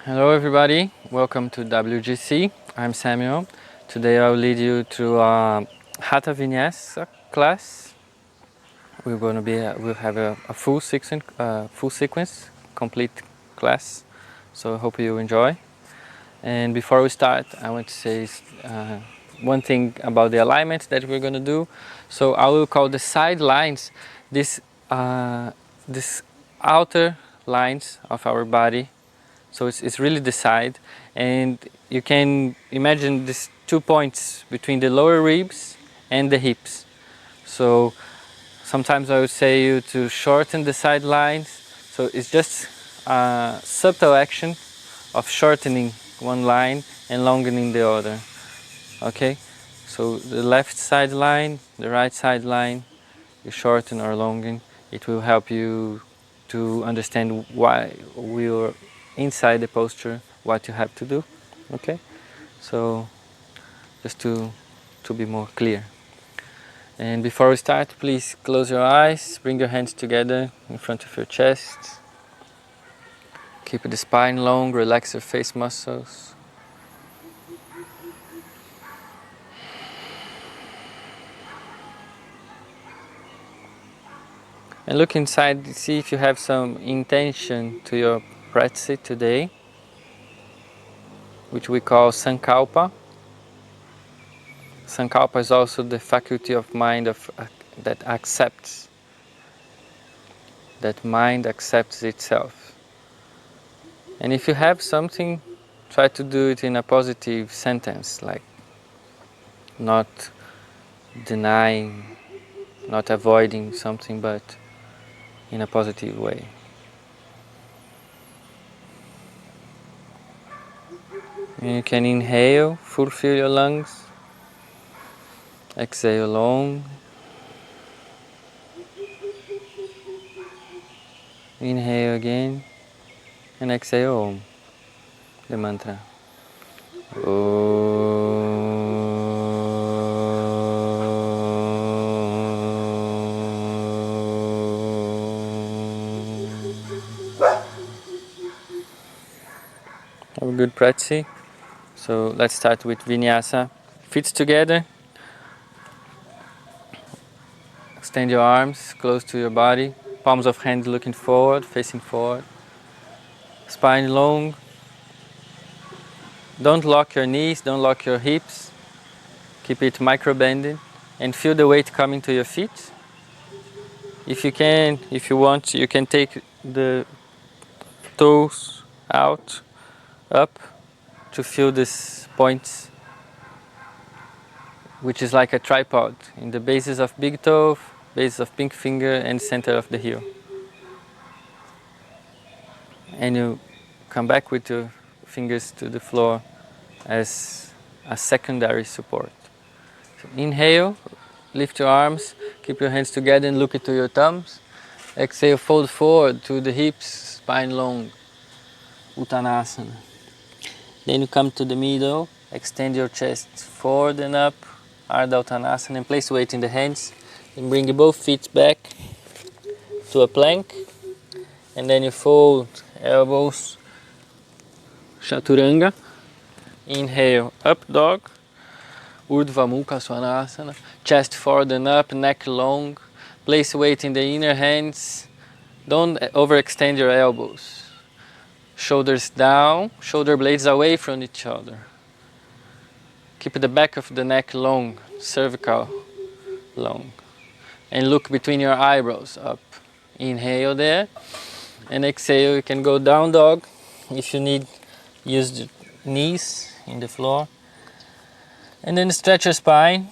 Hello everybody, welcome to WGC. I'm Samuel. Today I'll lead you through a Hatha Vinyasa class. We'll have a full sequence, complete class. So I hope you enjoy. And before we start, I want to say one thing about the alignment that we're going to do. So I will call the side lines this outer lines of our body. So it's really the side, and you can imagine these 2 points between the lower ribs and the hips. So sometimes I would say you to shorten the side lines. So it's just a subtle action of shortening one line and lengthening the other. Okay, so the left side line, the right side line, you shorten or lengthen. It will help you to understand why we're inside the posture, what you have to do. Okay, so just to be more clear. And before we start, please close your eyes, bring your hands together in front of your chest. Keep the spine long, relax your face muscles. And look inside, see if you have some intention to your practice today, which we call Sankalpa. Sankalpa is also the faculty of mind that accepts, that mind accepts itself. And if you have something, try to do it in a positive sentence, like not denying, not avoiding something, but in a positive way. And you can inhale, fulfill your lungs, exhale long, inhale again, and exhale Om, the mantra. Have a good practice. So let's start with Vinyasa. Feet together. Extend your arms close to your body. Palms of hands looking forward, facing forward. Spine long. Don't lock your knees, don't lock your hips. Keep it micro bending and feel the weight coming to your feet. If you can, if you want, you can take the toes out, up, to feel these points, which is like a tripod in the bases of big toe, base of pink finger, and center of the heel. And you come back with your fingers to the floor as a secondary support. So inhale, lift your arms, keep your hands together and look into your thumbs. Exhale, fold forward to the hips, spine long, Uttanasana. Then you come to the middle, extend your chest forward and up, Ardha Uttanasana, and place weight in the hands. And bring both feet back to a plank. And then you fold elbows, Chaturanga. Inhale, up dog, Urdhva Mukha Svanasana. Chest forward and up, neck long. Place weight in the inner hands. Don't overextend your elbows. Shoulders down, shoulder blades away from each other. Keep the back of the neck long, cervical long. And look between your eyebrows up. Inhale there. And exhale, you can go down dog. If you need, use the knees in the floor. And then stretch your spine.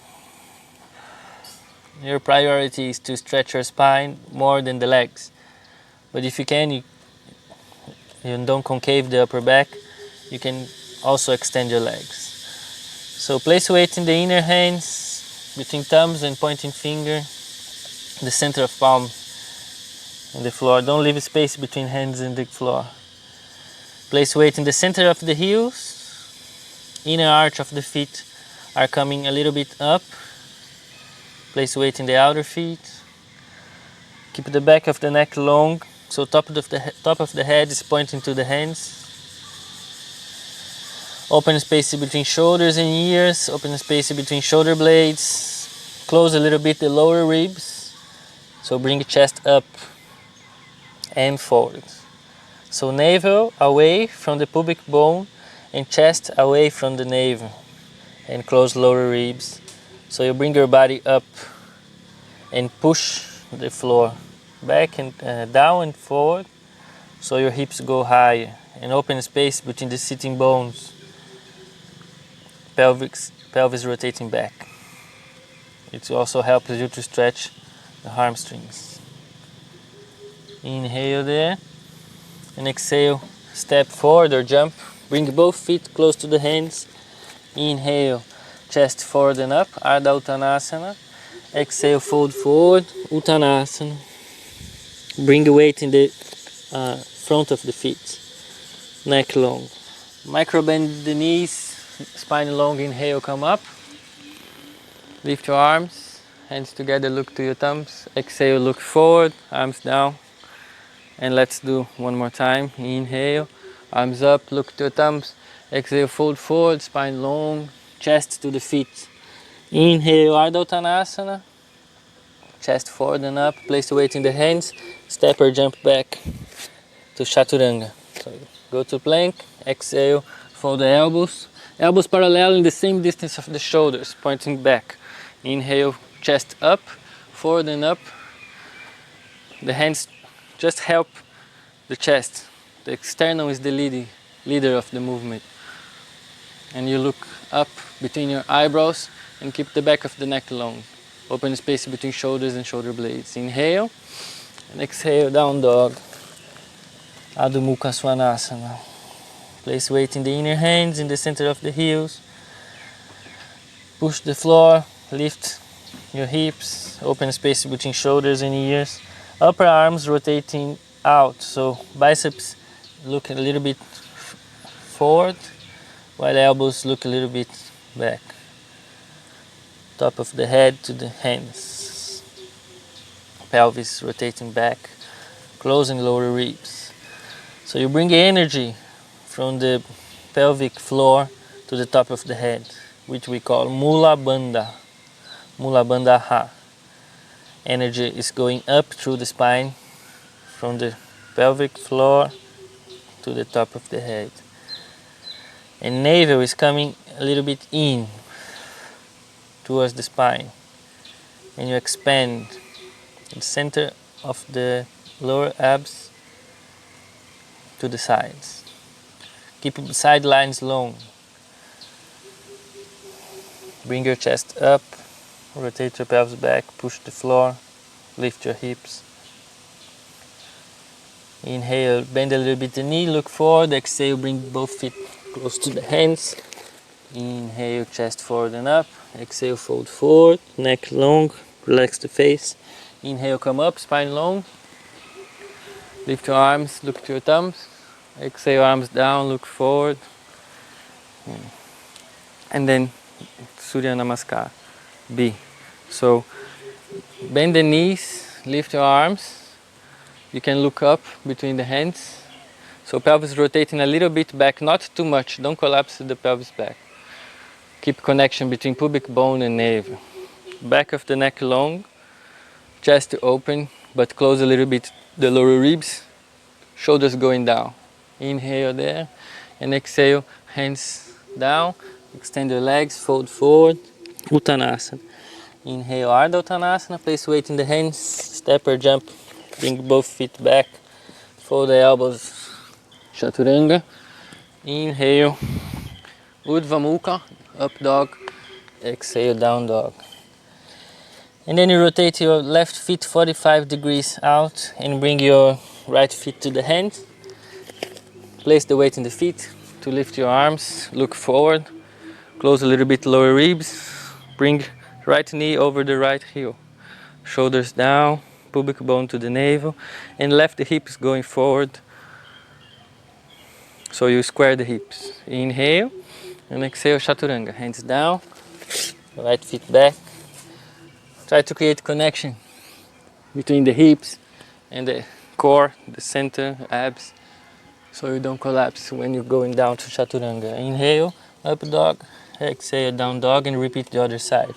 Your priority is to stretch your spine more than the legs. But if you can, you don't concave the upper back, you can also extend your legs. So place weight in the inner hands, between thumbs and pointing finger, the center of palm on the floor. Don't leave space between hands and the floor. Place weight in the center of the heels. Inner arch of the feet are coming a little bit up. Place weight in the outer feet. Keep the back of the neck long, so top of the head is pointing to the hands. Open space between shoulders and ears, open space between shoulder blades. Close a little bit the lower ribs. So bring the chest up and forward. So navel away from the pubic bone and chest away from the navel. And close lower ribs. So you bring your body up and push the floor back and down and forward. So your hips go higher and open space between the sitting bones. Pelvis rotating back. It also helps you to stretch the hamstrings. Inhale there and exhale, step forward or jump. Bring both feet close to the hands. Inhale, chest forward and up, Ardha Uttanasana. Exhale, fold forward, Uttanasana. Bring the weight in the front of the feet, neck long. Micro bend the knees, spine long, inhale, come up. Lift your arms, hands together, look to your thumbs. Exhale, look forward, arms down. And let's do one more time. Inhale, arms up, look to your thumbs. Exhale, fold forward, spine long, chest to the feet. Inhale, Ardha Uttanasana. Chest forward and up, place the weight in the hands. Step or jump back to Chaturanga. So go to plank, exhale, fold the elbows. Elbows parallel in the same distance of the shoulders, pointing back. Inhale, chest up, forward and up. The hands just help the chest. The external is the leader of the movement. And you look up between your eyebrows and keep the back of the neck long. Open space between shoulders and shoulder blades. Inhale and exhale, down dog. Adho Mukha Svanasana. Place weight in the inner hands, in the center of the heels. Push the floor, lift your hips, open space between shoulders and ears. Upper arms rotating out, so biceps look a little bit forward, while elbows look a little bit back. Top of the head to the hands. Pelvis rotating back, closing lower ribs. So you bring energy from the pelvic floor to the top of the head, which we call Mula Bandha, Mula Bandha Ha. Energy is going up through the spine from the pelvic floor to the top of the head. And navel is coming a little bit in towards the spine. And you expand the center of the lower abs to the sides. Keep the side lines long. Bring your chest up, rotate your pelvis back, push the floor, lift your hips. Inhale, bend a little bit the knee, look forward. Exhale, bring both feet close to the hands. Inhale, chest forward and up. Exhale, fold forward, neck long, relax the face. Inhale, come up, spine long. Lift your arms, look to your thumbs. Exhale, arms down, look forward. And then Surya Namaskar, B. So bend the knees, lift your arms. You can look up between the hands. So pelvis rotating a little bit back, not too much. Don't collapse the pelvis back. Keep connection between pubic bone and navel. Back of the neck long, chest open, but close a little bit the lower ribs. Shoulders going down. Inhale there and exhale, hands down. Extend your legs, fold forward. Uttanasana. Inhale, Ardha Uttanasana. Place weight in the hands. Step or jump. Bring both feet back. Fold the elbows. Chaturanga. Inhale. Urdhva Mukha. Up dog. Exhale, down dog. And then you rotate your left foot 45 degrees out and bring your right foot to the hand. Place the weight in the feet to lift your arms. Look forward. Close a little bit lower ribs. Bring right knee over the right heel. Shoulders down, pubic bone to the navel, and left the hips going forward. So you square the hips. Inhale and exhale, Chaturanga. Hands down, right feet back. Try to create connection between the hips and the core, the center, abs. so you don't collapse when you're going down to Chaturanga. Inhale, up dog, exhale, down dog, and repeat the other side.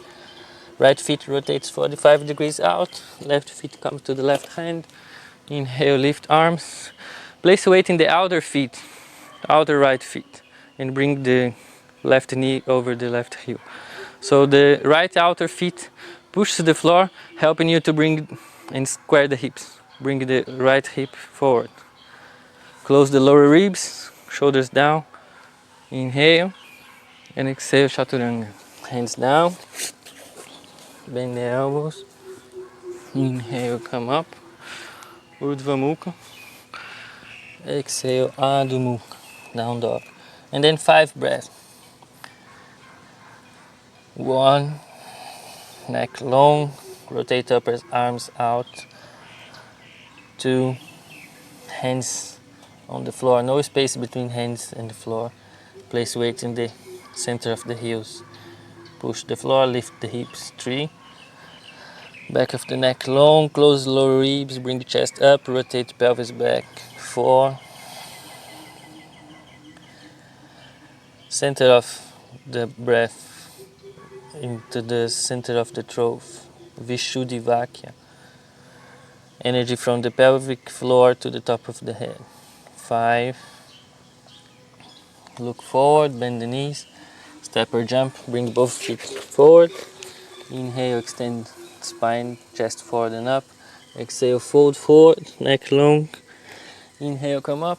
Right foot rotates 45 degrees out, left foot comes to the left hand. Inhale, lift arms. Place weight in the outer feet, outer right feet, and bring the left knee over the left heel. So the right outer feet pushes the floor, helping you to bring and square the hips. Bring the right hip forward. Close the lower ribs, shoulders down. Inhale and exhale, Chaturanga. Hands down, bend the elbows. Inhale, come up. Urdhva Mukha. Exhale, Adho Mukha, down dog. And then 5 breaths. 1, neck long, rotate upper arms out. 2, hands on the floor, no space between hands and the floor. Place weight in the center of the heels. Push the floor, lift the hips. 3, back of the neck long, close the lower ribs, bring the chest up, rotate the pelvis back. 4, center of the breath into the center of the throat, Vishuddhivakya. Energy from the pelvic floor to the top of the head. 5, look forward, bend the knees, step or jump, bring both feet forward. Inhale, extend spine, chest forward and up. Exhale, fold forward, neck long. Inhale, come up.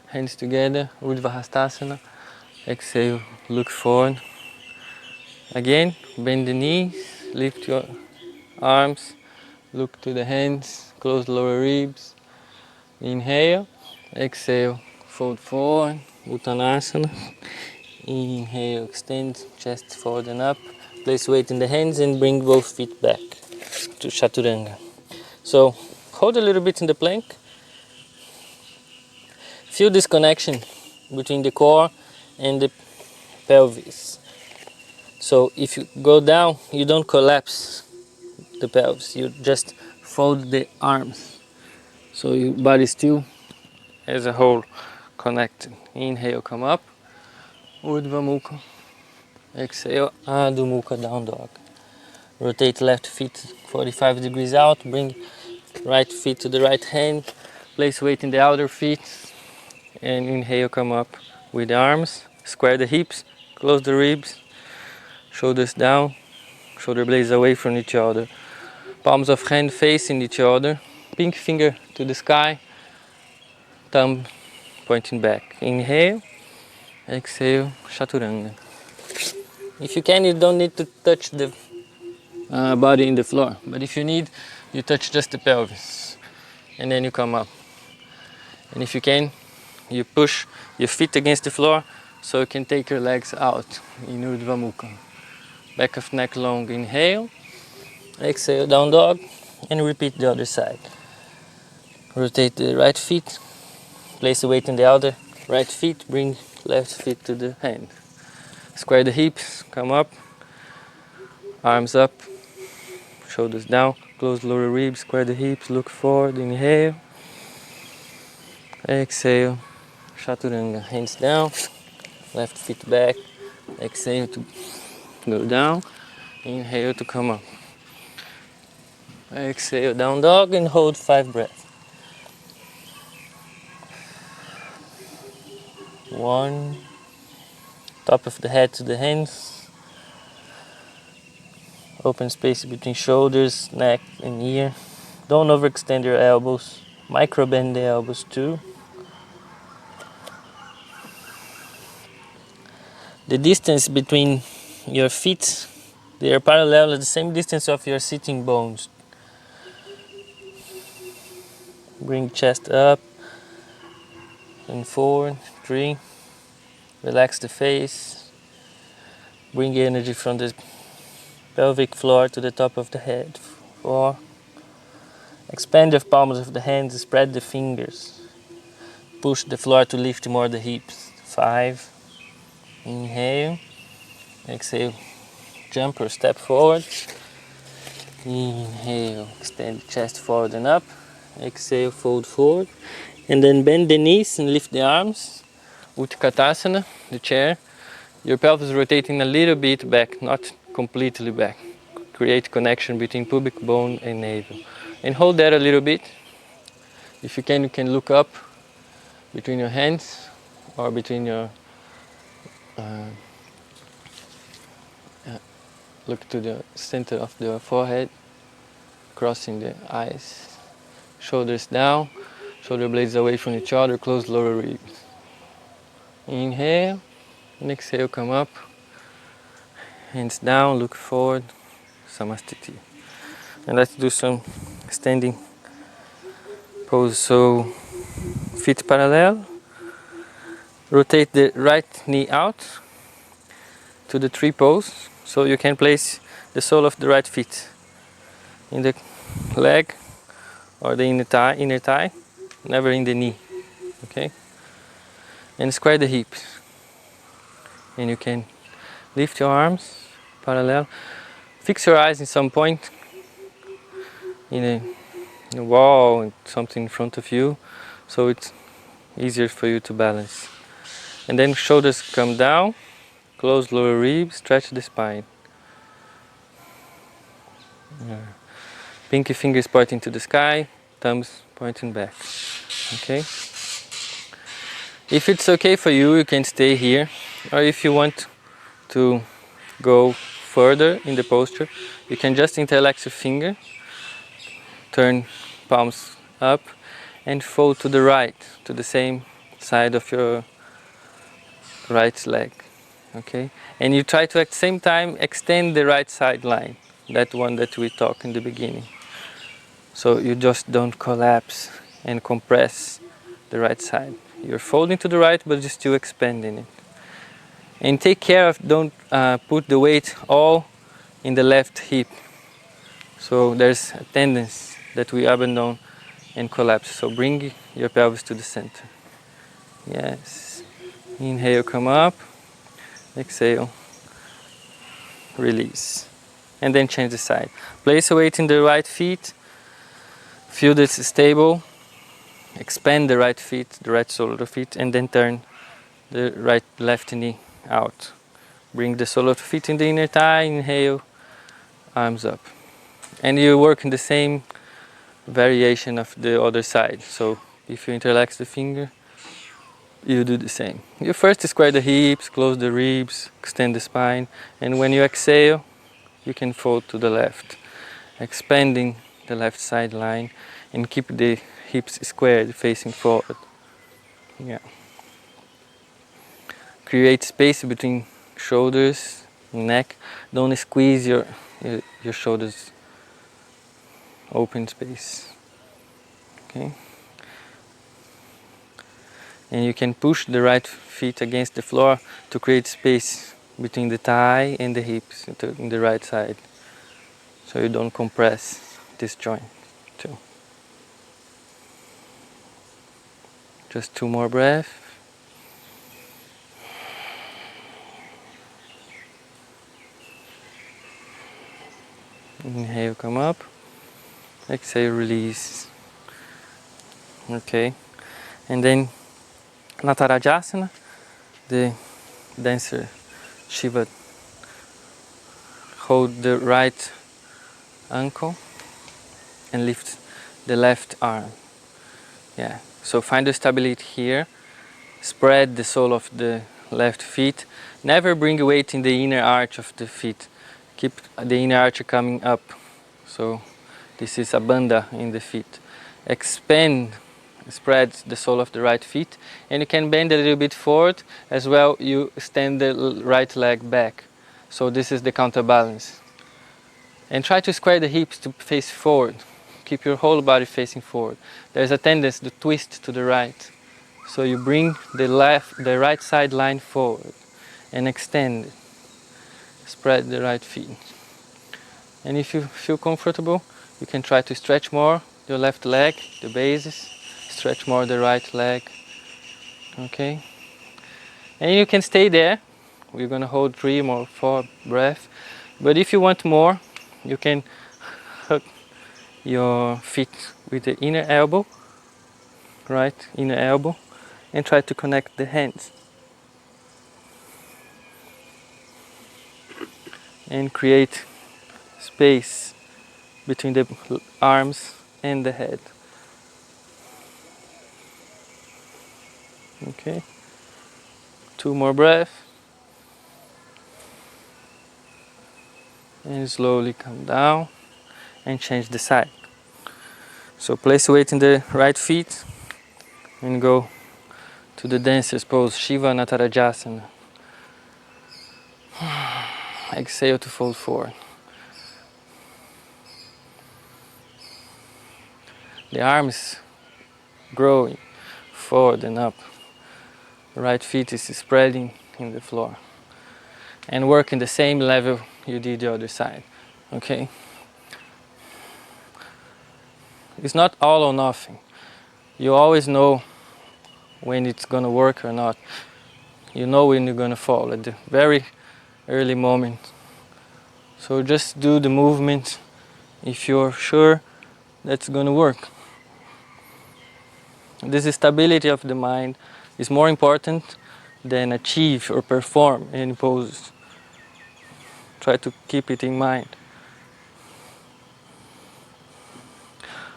Hands together, Urdhva Hastasana. Exhale, look forward. Again, bend the knees, lift your arms, look to the hands, close the lower ribs. Inhale, exhale, fold forward, Uttanasana. Inhale, extend, chest forward and up. Place weight in the hands and bring both feet back to Chaturanga. So, hold a little bit in the plank. Feel this connection between the core and the pelvis. So if you go down, you don't collapse the pelvis, you just fold the arms. So your body still as a whole connected. Inhale, come up. Urdhva Mukha. Exhale, Adho Mukha, down dog. Rotate left feet 45 degrees out. Bring right feet to the right hand. Place weight in the outer feet. And inhale, come up with the arms. Square the hips. Close the ribs. Shoulders down. Shoulder blades away from each other. Palms of hand facing each other. Pink finger to the sky. Thumb pointing back. Inhale. Exhale, Chaturanga. If you can, you don't need to touch the body in the floor. But if you need, you touch just the pelvis. And then you come up. And if you can, you push your feet against the floor so you can take your legs out in Urdhva Mukha. Back of neck long, inhale. Exhale, down dog. And repeat the other side. Rotate the right feet. Place the weight in the other right feet. Bring left feet to the hand. Square the hips, come up. Arms up. Shoulders down. Close lower ribs, square the hips, look forward. Inhale. Exhale. Chaturanga. Hands down. Left feet back. Exhale to go down. Inhale to come up. Exhale, down dog, and hold 5 breaths. 1, top of the head to the hands. Open space between shoulders, neck, and ear. Don't overextend your elbows. Micro bend the elbows too. The distance between your feet, they are parallel at the same distance of your sitting bones. Bring chest up and forward. 3. Relax the face. Bring energy from the pelvic floor to the top of the head. 4. Expand the palms of the hands, spread the fingers. Push the floor to lift more the hips. 5. Inhale. Exhale. Jump or step forward. Inhale. Extend the chest forward and up. Exhale, fold forward. And then bend the knees and lift the arms. Utkatasana, the chair. Your pelvis rotating a little bit back, not completely back. Create connection between pubic bone and navel. And hold that a little bit. If you can look up between your hands or between your look to the center of the forehead, crossing the eyes, shoulders down, shoulder blades away from each other, close lower ribs. Inhale, and exhale, come up, hands down, look forward, Samastiti. And let's do some standing pose. So feet parallel, rotate the right knee out to the tree pose. So you can place the sole of the right foot in the leg or the inner thigh, never in the knee, okay? And square the hips. And you can lift your arms parallel. Fix your eyes in some point in a wall, something in front of you, so it's easier for you to balance. And then shoulders come down, close lower ribs, stretch the spine. Yeah. Pinky fingers pointing to the sky, thumbs pointing back. Okay? If it's okay for you, you can stay here. Or if you want to go further in the posture, you can just interlace your finger, turn palms up, and fold to the right, to the same side of your right leg. Okay? And you try to at the same time extend the right side line, that one that we talked in the beginning. So you just don't collapse and compress the right side. You're folding to the right, but you're still expanding it. And take care of don't put the weight all in the left hip. So there's a tendency that we abandon and collapse. So bring your pelvis to the center. Yes. Inhale, come up. Exhale. Release. And then change the side. Place a weight in the right feet. Feel that it's stable. Expand the right feet, the right sole of the feet, and then turn the left knee out. Bring the sole of the feet in the inner thigh. Inhale, arms up. And you work in the same variation of the other side. So if you interlace the finger, you do the same. You first square the hips, close the ribs, extend the spine, and when you exhale, you can fold to the left, expanding the left side line and keep the hips squared, facing forward. Yeah. Create space between shoulders, neck. Don't squeeze your shoulders. Open space. Okay. And you can push the right feet against the floor to create space between the thigh and the hips in the right side, so you don't compress this joint too. Just 2 more breaths. Inhale, come up. Exhale, release. Okay. And then Natarajasana, the dancer Shiva. Hold the right ankle and lift the left arm. Yeah. So find the stability here. Spread the sole of the left feet. Never bring weight in the inner arch of the feet. Keep the inner arch coming up. So this is a bandha in the feet. Expand, spread the sole of the right feet, and you can bend a little bit forward as well. You extend the right leg back. So this is the counterbalance. And try to square the hips to face forward. Keep your whole body facing forward. There's a tendency to twist to the right. So you bring the right side line forward and extend it. Spread the right feet. And if you feel comfortable, you can try to stretch more your left leg, the bases. Stretch more the right leg. Okay? And you can stay there. We're going to hold 3 or 4 breaths. But if you want more, you can hug your feet with the inner elbow, right inner elbow, and try to connect the hands. And create space between the arms and the head. Okay, 2 more breaths. And slowly come down and change the side. So place weight in the right feet and go to the dancer's pose, Shiva Natarajasana. Exhale to fold forward. The arms growing forward and up. The right feet is spreading in the floor. And work in the same level you did the other side. Okay? It's not all or nothing. You always know when it's gonna work or not. You know when you're gonna fall at the very early moment. So just do the movement if you're sure that's gonna work. This stability of the mind is more important than achieve or perform any poses. Try to keep it in mind.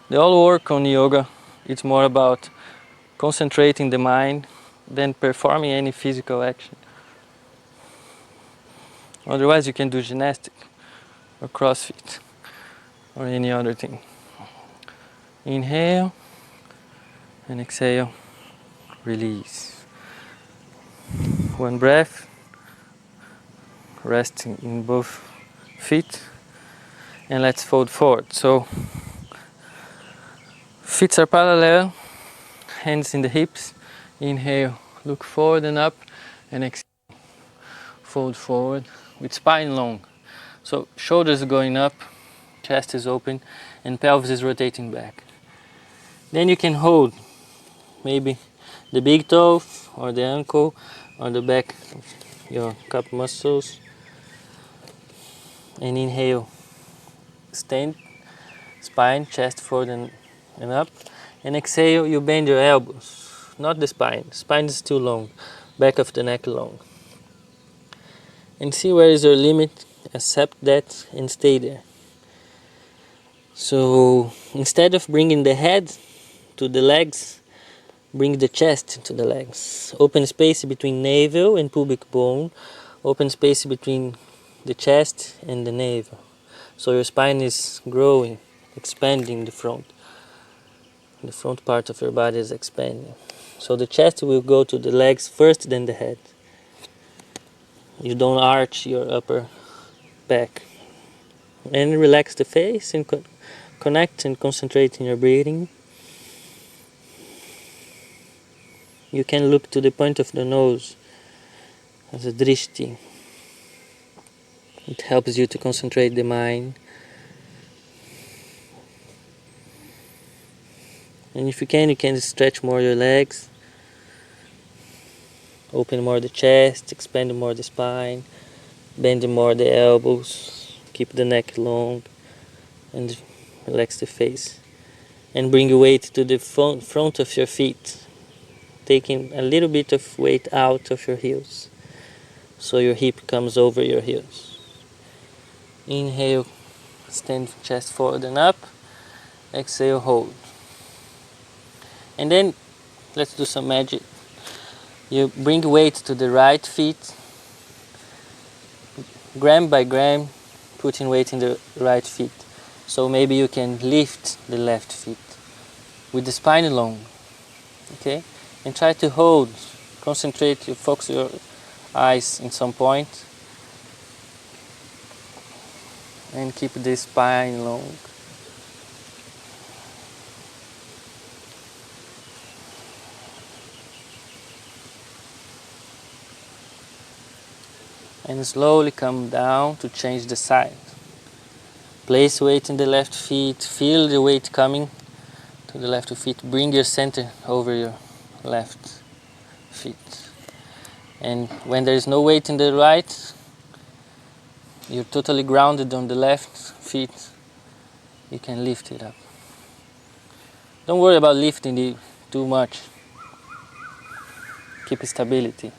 The whole work on yoga, it's more about concentrating the mind than performing any physical action. Otherwise you can do gymnastics or CrossFit or any other thing. Inhale and exhale, release. 1 breath, resting in both feet, and let's fold forward. So feet are parallel, hands in the hips. Inhale, look forward and up, and exhale, fold forward with spine long. So shoulders going up, chest is open, and pelvis is rotating back. Then you can hold maybe the big toe or the ankle or the back of your calf muscles. And inhale, stand, spine, chest forward and up. And exhale, you bend your elbows, not the spine. Spine is too long, back of the neck long. And see where is your limit, accept that and stay there. So instead of bringing the head to the legs, bring the chest to the legs. Open space between navel and pubic bone. Open space between the chest and the navel. So your spine is growing, expanding the front. The front part of your body is expanding. So the chest will go to the legs first, then the head. You don't arch your upper back. And relax the face and connect and concentrate in your breathing. You can look to the point of the nose as a drishti. It helps you to concentrate the mind. And if you can stretch more your legs. Open more the chest, expand more the spine, bend more the elbows, keep the neck long, and relax the face. And bring your weight to the front of your feet, taking a little bit of weight out of your heels, so your hip comes over your heels. Inhale, stand chest forward and up. Exhale, hold. And then let's do some magic. You bring weight to the right feet, gram by gram, putting weight in the right feet. So maybe you can lift the left feet with the spine long, okay? And try to hold, concentrate, you focus your eyes in some point, and keep the spine long. And slowly come down to change the side. Place weight in the left feet, feel the weight coming to the left feet. Bring your center over your left feet. And when there is no weight in the right, you're totally grounded on the left feet, you can lift it up. Don't worry about lifting it too much. Keep stability.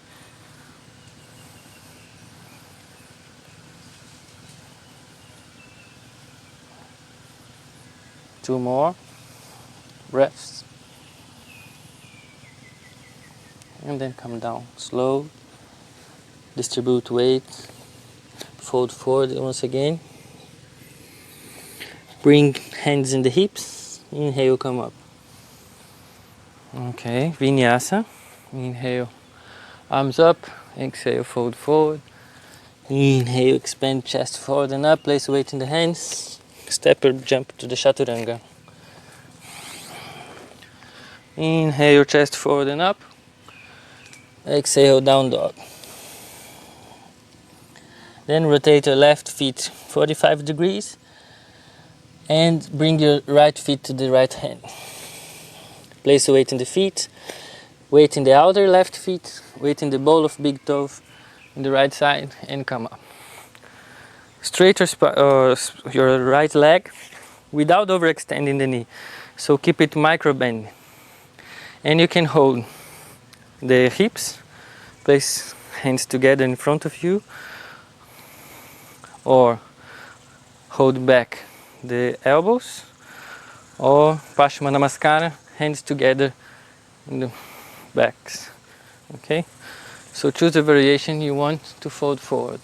Two more breaths. And then come down. Slow. Distribute weight. Fold forward once again. Bring hands in the hips. Inhale, come up. Okay, Vinyasa. Inhale, arms up. Exhale, fold forward. Inhale, expand chest forward and up. Place weight in the hands. Step or jump to the Chaturanga. Inhale, chest forward and up. Exhale, down dog. Then rotate your left feet 45 degrees and bring your right feet to the right hand. Place weight in the feet, weight in the outer left feet, weight in the ball of big toe in the right side, and come up. Straighten your right leg without overextending the knee. So keep it micro bend. And you can hold the hips, place hands together in front of you, or hold back the elbows, or Paschima Namaskara, hands together in the backs. Okay? So choose the variation you want to fold forward.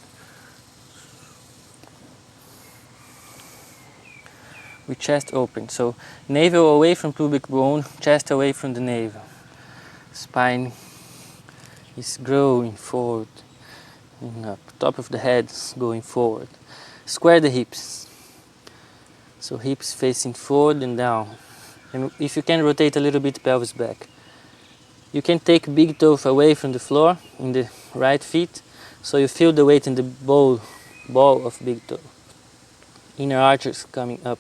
With chest open. So navel away from pubic bone, chest away from the navel. Spine is growing forward and up. Top of the head going forward. Square the hips. So hips facing forward and down. And if you can, rotate a little bit pelvis back. You can take big toe away from the floor in the right feet, so you feel the weight in the ball of big toe. Inner arches coming up.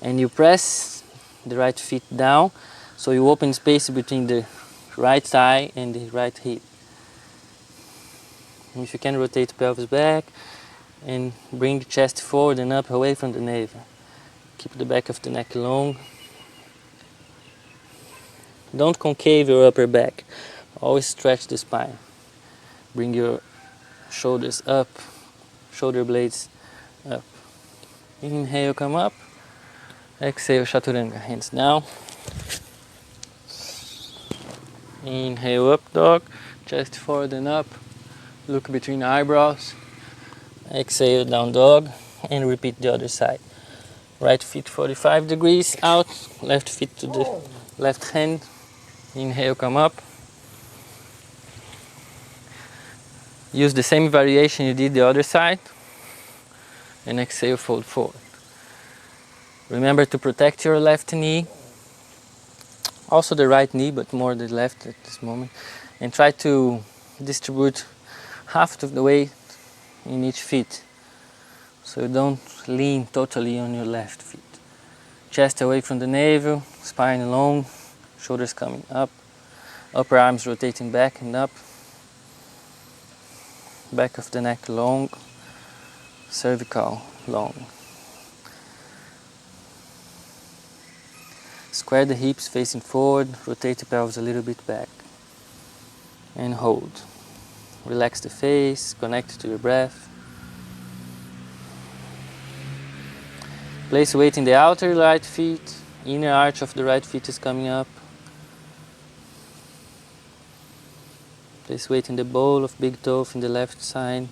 And you press the right feet down, so you open space between the right thigh and the right hip. And if you can, rotate pelvis back and bring the chest forward and up away from the navel. Keep the back of the neck long. Don't concave your upper back. Always stretch the spine. Bring your shoulders up, shoulder blades up. Inhale, come up. Exhale, Chaturanga, hands down. Inhale, up dog, chest forward and up. Look between the eyebrows. Exhale, down dog, and repeat the other side. Right feet 45 degrees out, left feet to the left hand. Inhale, come up. Use the same variation you did the other side. And exhale, fold forward. Remember to protect your left knee. Also the right knee, but more the left at this moment. And try to distribute half of the weight in each feet. So you don't lean totally on your left feet. Chest away from the navel, spine long, shoulders coming up, upper arms rotating back and up, back of the neck long, cervical long. Square the hips facing forward, rotate the pelvis a little bit back, and hold. Relax the face, connect to your breath. Place weight in the outer right feet, inner arch of the right feet is coming up. Place weight in the ball of big toe in the left side,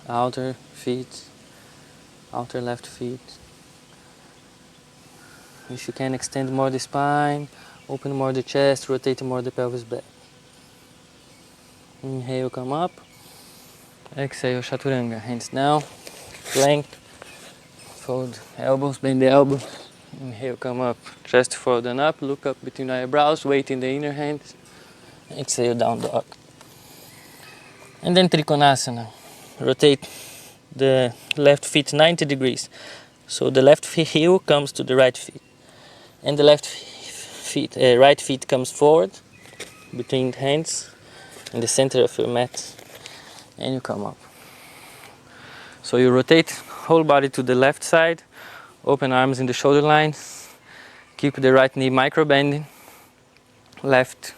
outer feet, outer left feet. If you can, extend more the spine, open more the chest, rotate more the pelvis back. Inhale, come up. Exhale, Chaturanga, hands down, plank. Fold elbows, bend the elbows. Inhale, come up, chest forward and up, look up between the eyebrows, weight in the inner hands. Exhale, down dog. And then Trikonasana. Rotate the left feet 90 degrees. So the left heel comes to the right feet. And the right feet comes forward between the hands in the center of your mat. And you come up. So you rotate whole body to the left side, open arms in the shoulder lines, Keep the right knee micro bending, left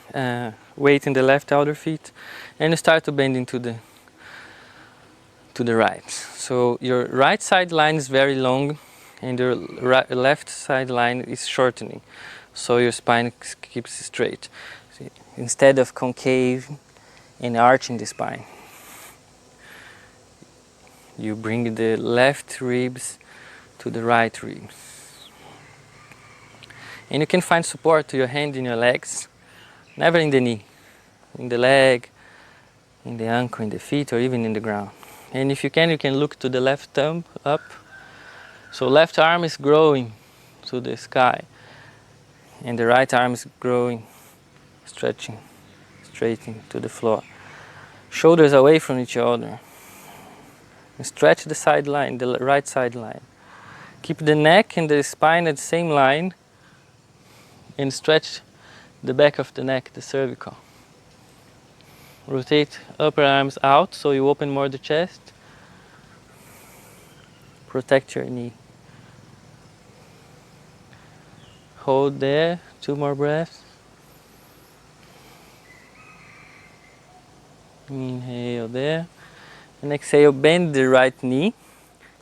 weight in the left outer feet, and you start to bend into the right. So your right side line is very long and your left side line is shortening. So your spine keeps straight. So instead of concave and arching the spine, you bring the left ribs to the right ribs. And you can find support to your hand in your legs, never in the knee, in the leg, in the ankle, in the feet, or even in the ground. And if you can look to the left thumb up. So left arm is growing to the sky, and the right arm is growing, stretching, straighting to the floor. Shoulders away from each other. And stretch the side line, the right side line. Keep the neck and the spine at the same line, and stretch the back of the neck, the cervical. Rotate upper arms out so you open more the chest. Protect your knee. Hold there, 2 more breaths. Inhale there. And exhale, bend the right knee.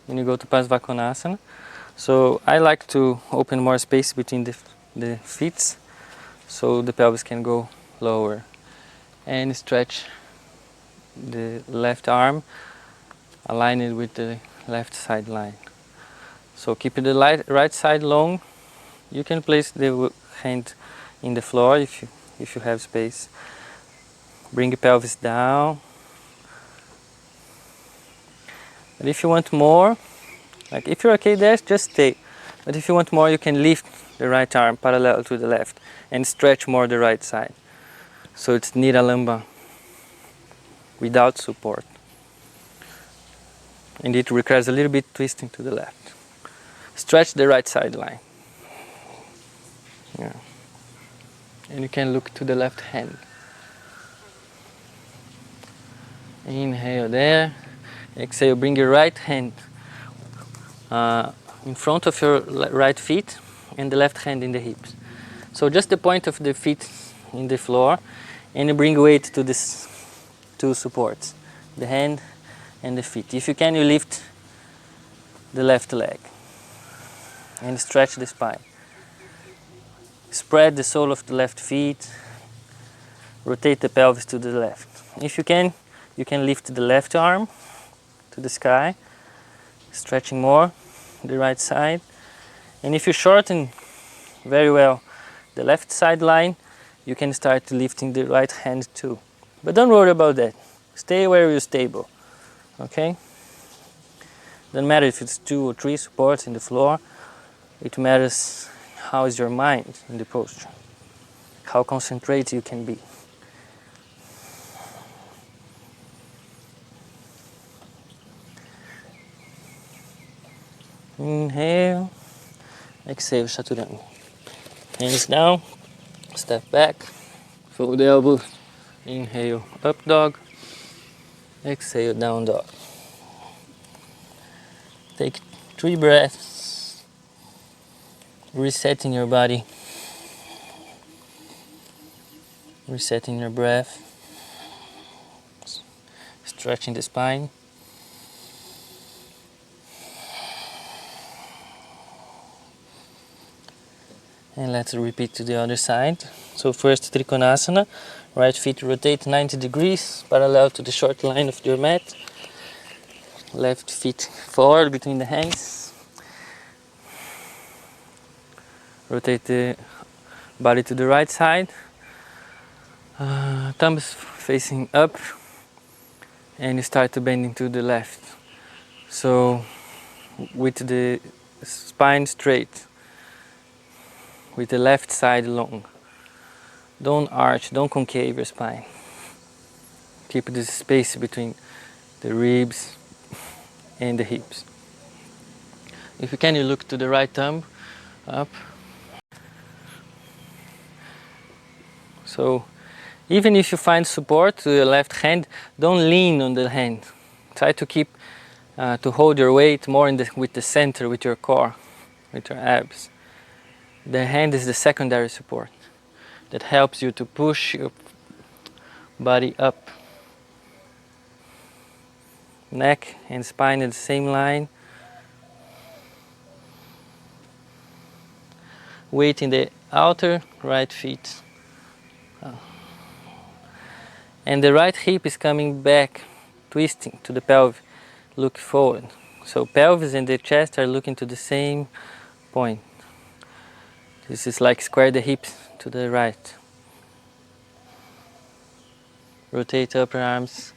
And you go to Parsvakonasana. So I like to open more space between the feet so the pelvis can go lower. And stretch the left arm, align it with the left side line. So keep the right side long. You can place the hand in the floor if you have space. Bring the pelvis down. But if you want more, like if you're okay there, just stay. But if you want more, you can lift the right arm parallel to the left and stretch more the right side. So it's Niralamba without support. And it requires a little bit twisting to the left. Stretch the right side line. Yeah. And you can look to the left hand. Inhale there. Exhale, bring your right hand in front of your right feet and the left hand in the hips. So just the point of the feet in the floor, and you bring weight to these 2 supports, the hand and the feet. If you can, you lift the left leg and stretch the spine. Spread the sole of the left feet, rotate the pelvis to the left. If you can lift the left arm to the sky, stretching more the right side. And if you shorten very well the left side line, you can start lifting the right hand too. But don't worry about that. Stay where you're stable, okay? Doesn't matter if it's 2 or 3 supports in the floor. It matters how is your mind in the posture, how concentrated you can be. Inhale, exhale, Chaturanga. Hands down, step back, fold the elbows. Inhale, up dog. Exhale, down dog. Take 3 breaths, resetting your body, resetting your breath, stretching the spine. And let's repeat to the other side. So first Trikonasana, right feet rotate 90 degrees, parallel to the short line of your mat. Left feet forward between the hands. Rotate the body to the right side. Thumbs facing up. And you start to bend into the left. So with the spine straight, with the left side long. Don't arch, don't concave your spine. Keep this space between the ribs and the hips. If you can, you look to the right thumb up. So even if you find support to your left hand, don't lean on the hand. Try to keep, to hold your weight more with the center, with your core, with your abs. The hand is the secondary support that helps you to push your body up. Neck and spine in the same line. Weight in the outer right feet. And the right hip is coming back, twisting to the pelvis, look forward. So pelvis and the chest are looking to the same point. This is like square the hips to the right. Rotate upper arms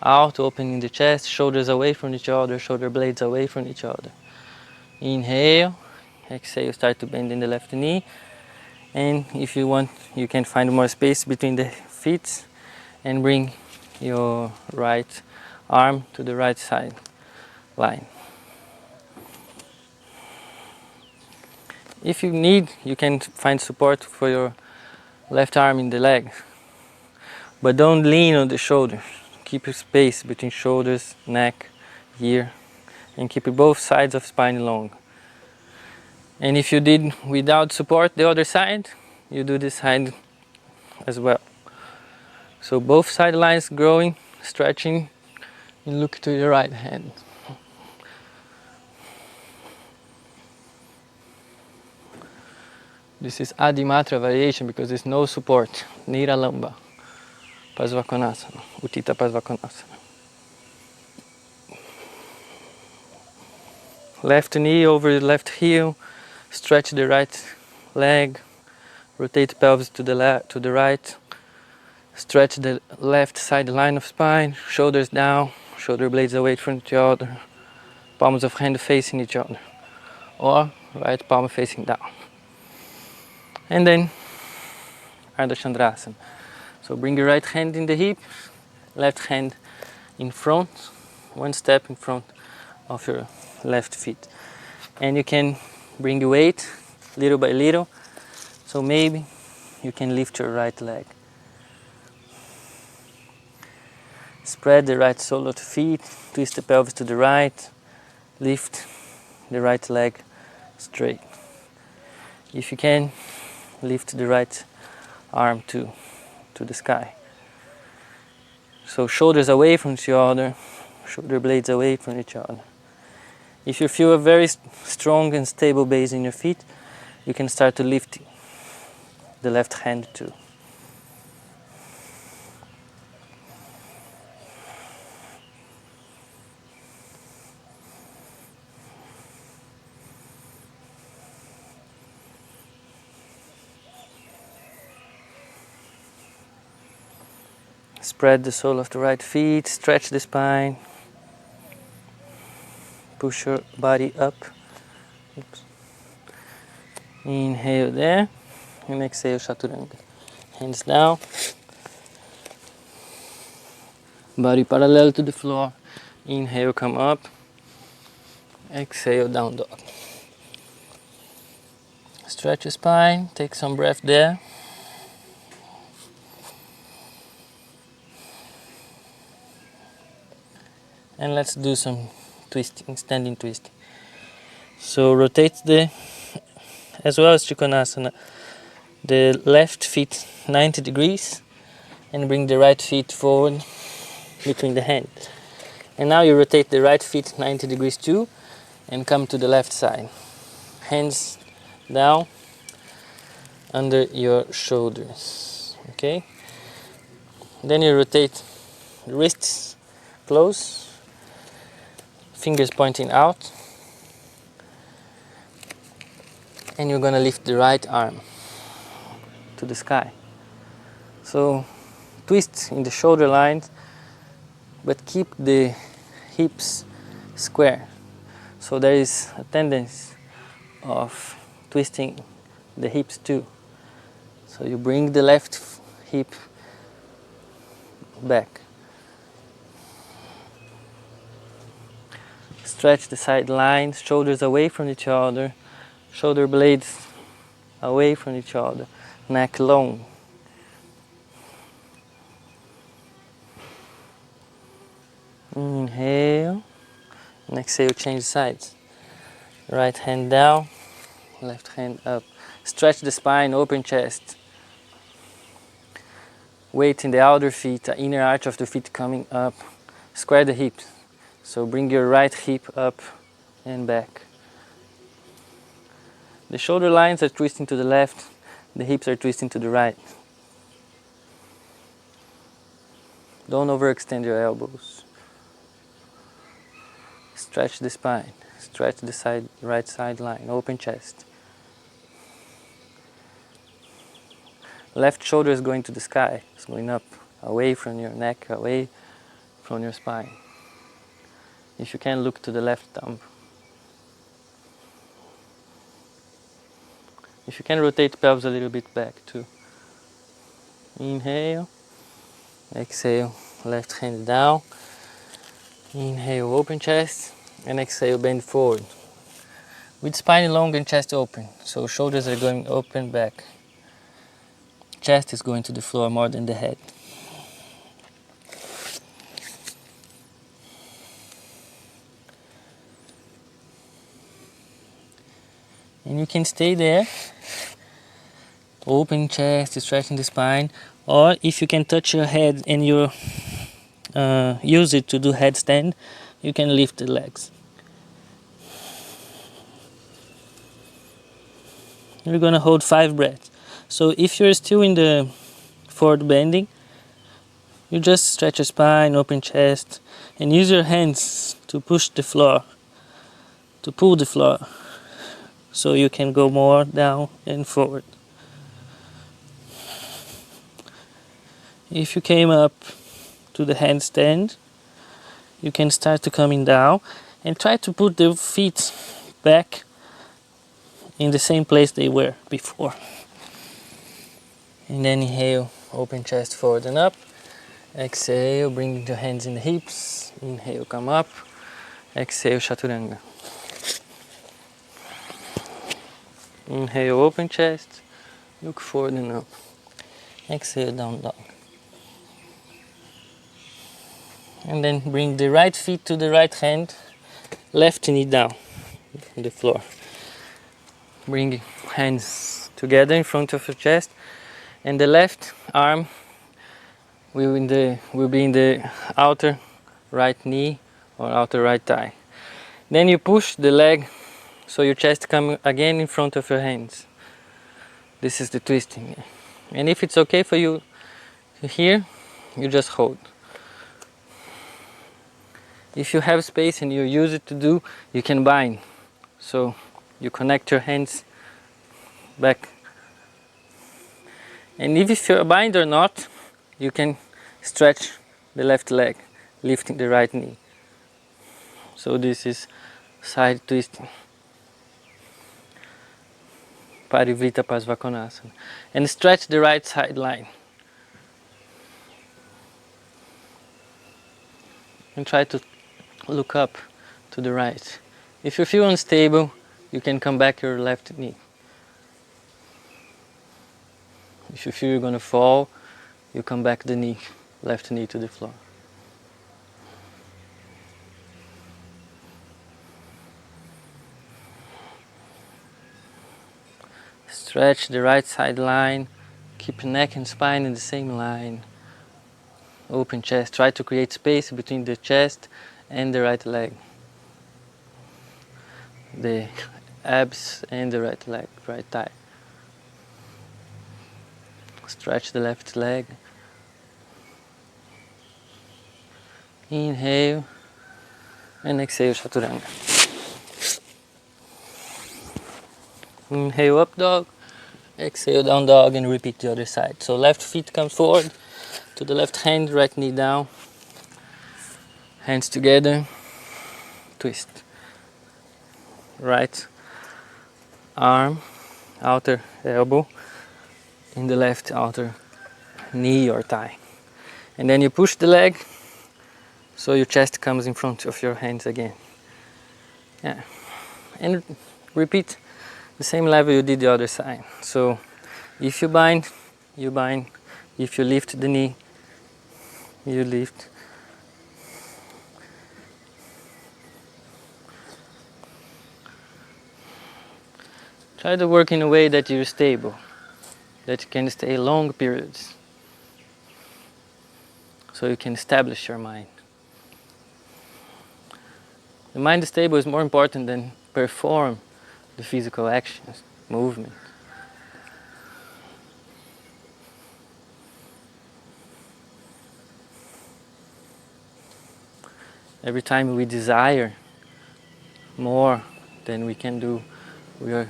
out, opening the chest, shoulders away from each other, shoulder blades away from each other. Inhale, exhale, start to bend in the left knee. And if you want, you can find more space between the feet and bring your right arm to the right side line. If you need, you can find support for your left arm in the leg. But don't lean on the shoulder. Keep a space between shoulders, neck, ear, and keep both sides of spine long. And if you did without support the other side, you do this side as well. So both side lines growing, stretching, and look to your right hand. This is Adimatra variation because there's no support. Niralamba. Pasvakonasana. Uttita Pasvakonasana. Left knee over the left heel. Stretch the right leg. Rotate pelvis to the right. Stretch the left side line of spine. Shoulders down. Shoulder blades away from each other. Palms of hand facing each other. Or right palm facing down. And then Ardha Chandrasana. So bring your right hand in the hip, left hand in front, one step in front of your left feet. And you can bring your weight little by little. So maybe you can lift your right leg. Spread the right sole of the feet, twist the pelvis to the right, lift the right leg straight. If you can, lift the right arm to the sky. So shoulders away from each other, shoulder blades away from each other. If you feel a very strong and stable base in your feet, you can start to lift the left hand too. Spread the sole of the right feet, stretch the spine, push your body up. Oops. Inhale there, and exhale Chaturanga. Hands down, body parallel to the floor. Inhale, come up. Exhale, down dog. Stretch your spine, take some breath there. And let's do some twisting, standing twisting. So rotate as well as Trikonasana, the left feet 90 degrees and bring the right feet forward between the hands. And now you rotate the right feet 90 degrees too and come to the left side. Hands down under your shoulders. Okay? Then you rotate the wrists close. Fingers pointing out, and you're going to lift the right arm to the sky. So twist in the shoulder lines, but keep the hips square. So there is a tendency of twisting the hips too. So you bring the left hip back. Stretch the side lines, shoulders away from each other, shoulder blades away from each other, neck long. Inhale, and exhale, change sides. Right hand down, left hand up. Stretch the spine, open chest. Weight in the outer feet, the inner arch of the feet coming up. Square the hips. So bring your right hip up and back. The shoulder lines are twisting to the left, the hips are twisting to the right. Don't overextend your elbows. Stretch the spine, stretch the right side line, open chest. Left shoulder is going to the sky, it's going up, away from your neck, away from your spine. If you can, look to the left thumb. If you can, rotate the pelvis a little bit back too. Inhale, exhale, left hand down. Inhale, open chest, and exhale, bend forward. With spine long and chest open, so shoulders are going open back. Chest is going to the floor more than the head. And you can stay there, open chest, stretching the spine, or if you can touch your head and you use it to do headstand, you can lift the legs. We're going to hold 5 breaths. So if you're still in the forward bending, you just stretch your spine, open chest, and use your hands to push the floor, to pull the floor, so you can go more down and forward. If you came up to the handstand, you can start to coming down and try to put the feet back in the same place they were before. And then inhale, open chest forward and up. Exhale, bring the hands in the hips. Inhale, come up. Exhale, chaturanga. Inhale, open chest. Look forward and up. Exhale, down dog. And then bring the right feet to the right hand, left knee down on the floor. Bring hands together in front of your chest, and the left arm will be in the outer right knee or outer right thigh. Then you push the leg so your chest comes again in front of your hands. This is the twisting. And if it's okay for you here, you just hold. If you have space and you use it to do, you can bind. So you connect your hands back. And if you're bind or not, you can stretch the left leg, lifting the right knee. So this is side twisting. Parivrita Pasvakonasana. And stretch the right side line. And try to look up to the right. If you feel unstable, you can come back your left knee. If you feel you're going to fall, you come back the knee, left knee to the floor. Stretch the right side line, keep neck and spine in the same line. Open chest, try to create space between the chest and the right leg. The abs and the right leg, right thigh. Stretch the left leg. Inhale and exhale, chaturanga. Inhale, up dog. Exhale, down dog, and repeat the other side. So left feet comes forward to the left hand, right knee down. Hands together, twist. Right arm, outer elbow, in the left outer knee or thigh. And then you push the leg so your chest comes in front of your hands again. Yeah. And repeat the same level you did the other side. So if you bind, you bind. If you lift the knee, you lift. Try to work in a way that you're stable, that you can stay long periods, so you can establish your mind. The mind stable is more important than perform the physical actions, movement. Every time we desire more than we can do, we are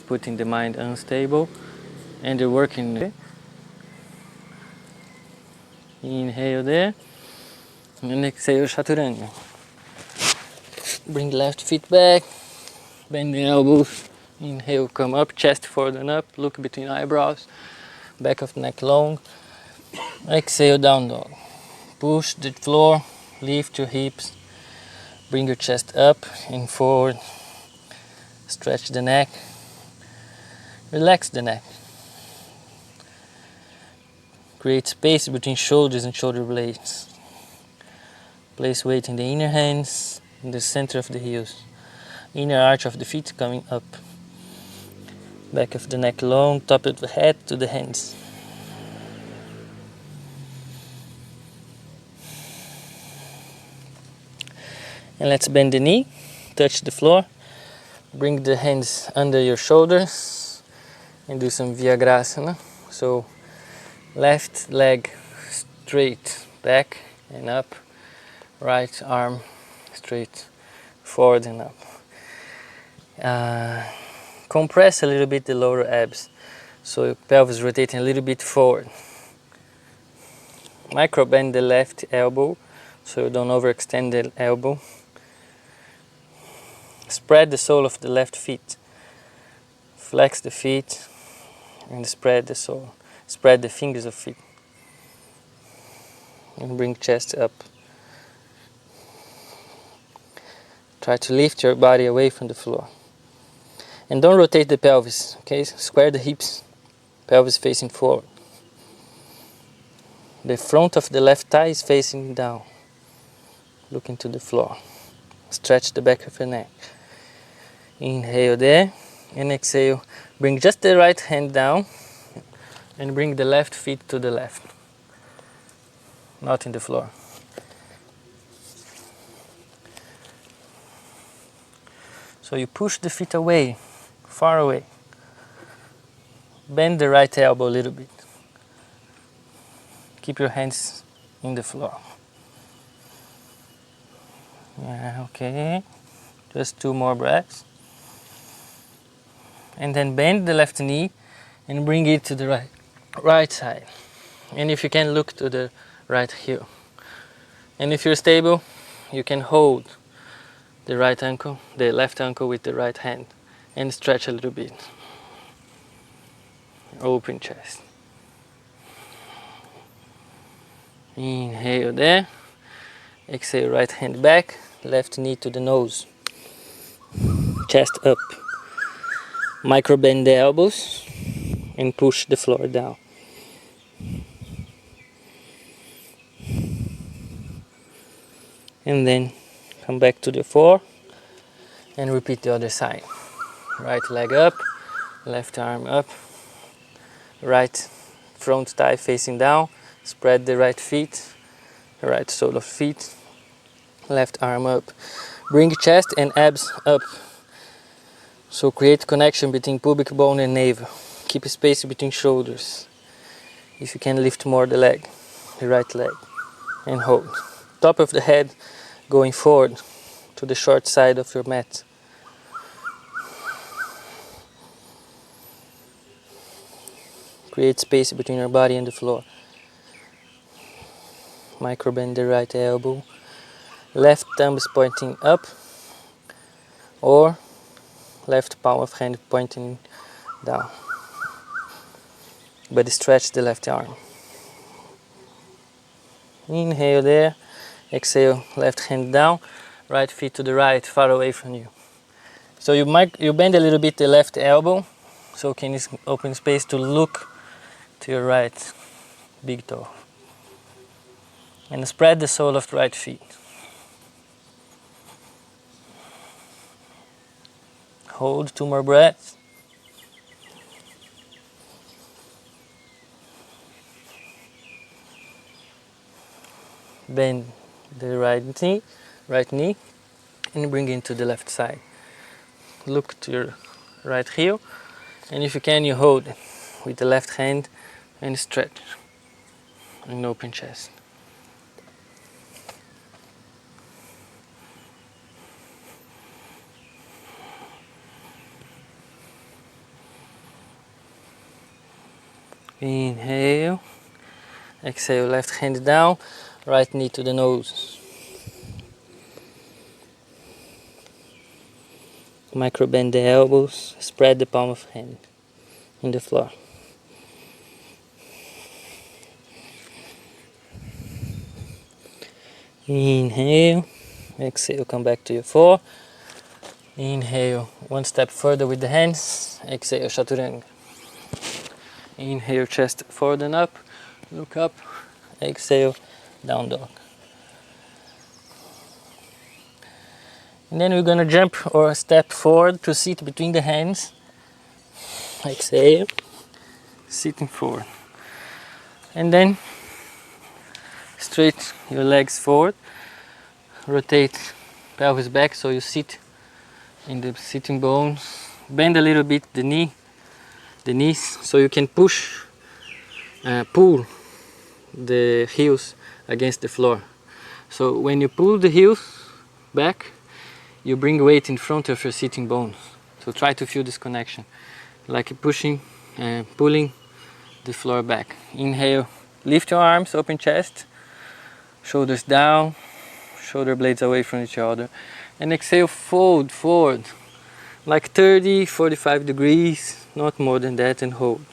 putting the mind unstable, and you're working. Inhale there, and exhale chaturanga. Bring the left feet back, bend the elbows. Inhale, come up, chest forward and up, look between eyebrows, back of the neck long. Exhale, down dog. Push the floor, lift your hips, bring your chest up and forward. Stretch the neck, relax the neck. Create space between shoulders and shoulder blades. Place weight in the inner hands, in the center of the heels. Inner arch of the feet coming up. Back of the neck long, top of the head to the hands. And let's bend the knee, touch the floor. Bring the hands under your shoulders and do some Vyagrasana. So left leg straight back and up, right arm straight forward and up. Compress a little bit the lower abs, so your pelvis rotating a little bit forward. Micro bend the left elbow, so you don't overextend the elbow. Spread the sole of the left foot. Flex the feet and spread the sole. Spread the fingers of feet. And bring chest up. Try to lift your body away from the floor. And don't rotate the pelvis, okay? Square the hips, pelvis facing forward. The front of the left thigh is facing down. Look into the floor. Stretch the back of your neck. Inhale there, and exhale. Bring just the right hand down, and bring the left feet to the left. Not in the floor. So you push the feet away, far away. Bend the right elbow a little bit. Keep your hands in the floor. Yeah, okay. Just 2 more breaths. And then bend the left knee and bring it to the right side. And if you can, look to the right heel. And if you're stable, you can hold the right ankle, the left ankle with the right hand, and stretch a little bit. Open chest. Inhale there. Exhale, right hand back, left knee to the nose. Chest up. Micro bend the elbows and push the floor down. And then come back to the floor and repeat the other side. Right leg up, left arm up, right front thigh facing down, spread the right feet, right sole of feet, left arm up. Bring chest and abs up. So create connection between pubic bone and navel. Keep space between shoulders. If you can, lift more the leg, the right leg, and hold. Top of the head going forward to the short side of your mat. Create space between your body and the floor. Micro bend the right elbow. Left thumb is pointing up, or left palm of hand pointing down. But stretch the left arm. Inhale there. Exhale, left hand down, right feet to the right, far away from you. So you bend a little bit the left elbow, so can you open space to look to your right big toe. And spread the sole of the right feet. Hold 2 more breaths. bend the right knee, and bring it to the left side. Look to your right heel, and if you can, you hold it with the left hand and stretch and open chest. Inhale, exhale, left hand down, right knee to the nose. Micro bend the elbows, spread the palm of hand in the floor. Inhale, exhale, come back to your four. Inhale, one step further with the hands, exhale, chaturanga. Inhale, chest forward and up, look up, exhale, down dog. And then we're gonna jump or step forward to sit between the hands. Exhale, sitting forward. And then straight your legs forward, rotate pelvis back so you sit in the sitting bones. Bend a little bit the knees, so you can pull the heels against the floor. So when you pull the heels back, you bring weight in front of your sitting bones. So try to feel this connection, like pushing and pulling the floor back. Inhale, lift your arms, open chest, shoulders down, shoulder blades away from each other. And exhale, fold forward, like 30-45 degrees, not more than that, and hold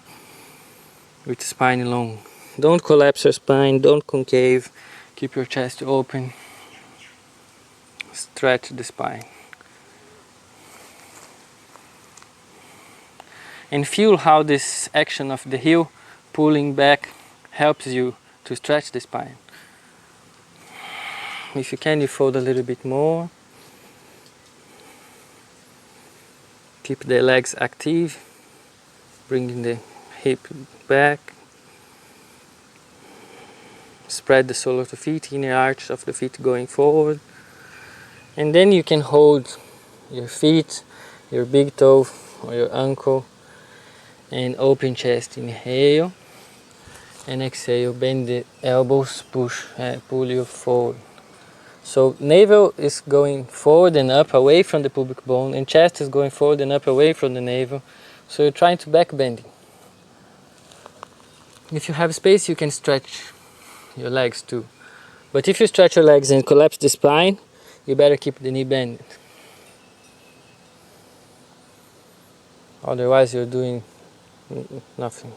with the spine long. Don't collapse your spine, don't concave, keep your chest open, stretch the spine. And feel how this action of the heel pulling back helps you to stretch the spine. If you can, you fold a little bit more. Keep the legs active, bringing the hip back. Spread the sole of the feet, inner arch of the feet going forward. And then you can hold your feet, your big toe or your ankle, and open chest. Inhale and exhale, bend the elbows, pull you forward. So navel is going forward and up away from the pubic bone, and chest is going forward and up away from the navel. So you're trying to back bend. If you have space, you can stretch your legs too. But if you stretch your legs and collapse the spine, you better keep the knee bent. Otherwise you're doing nothing.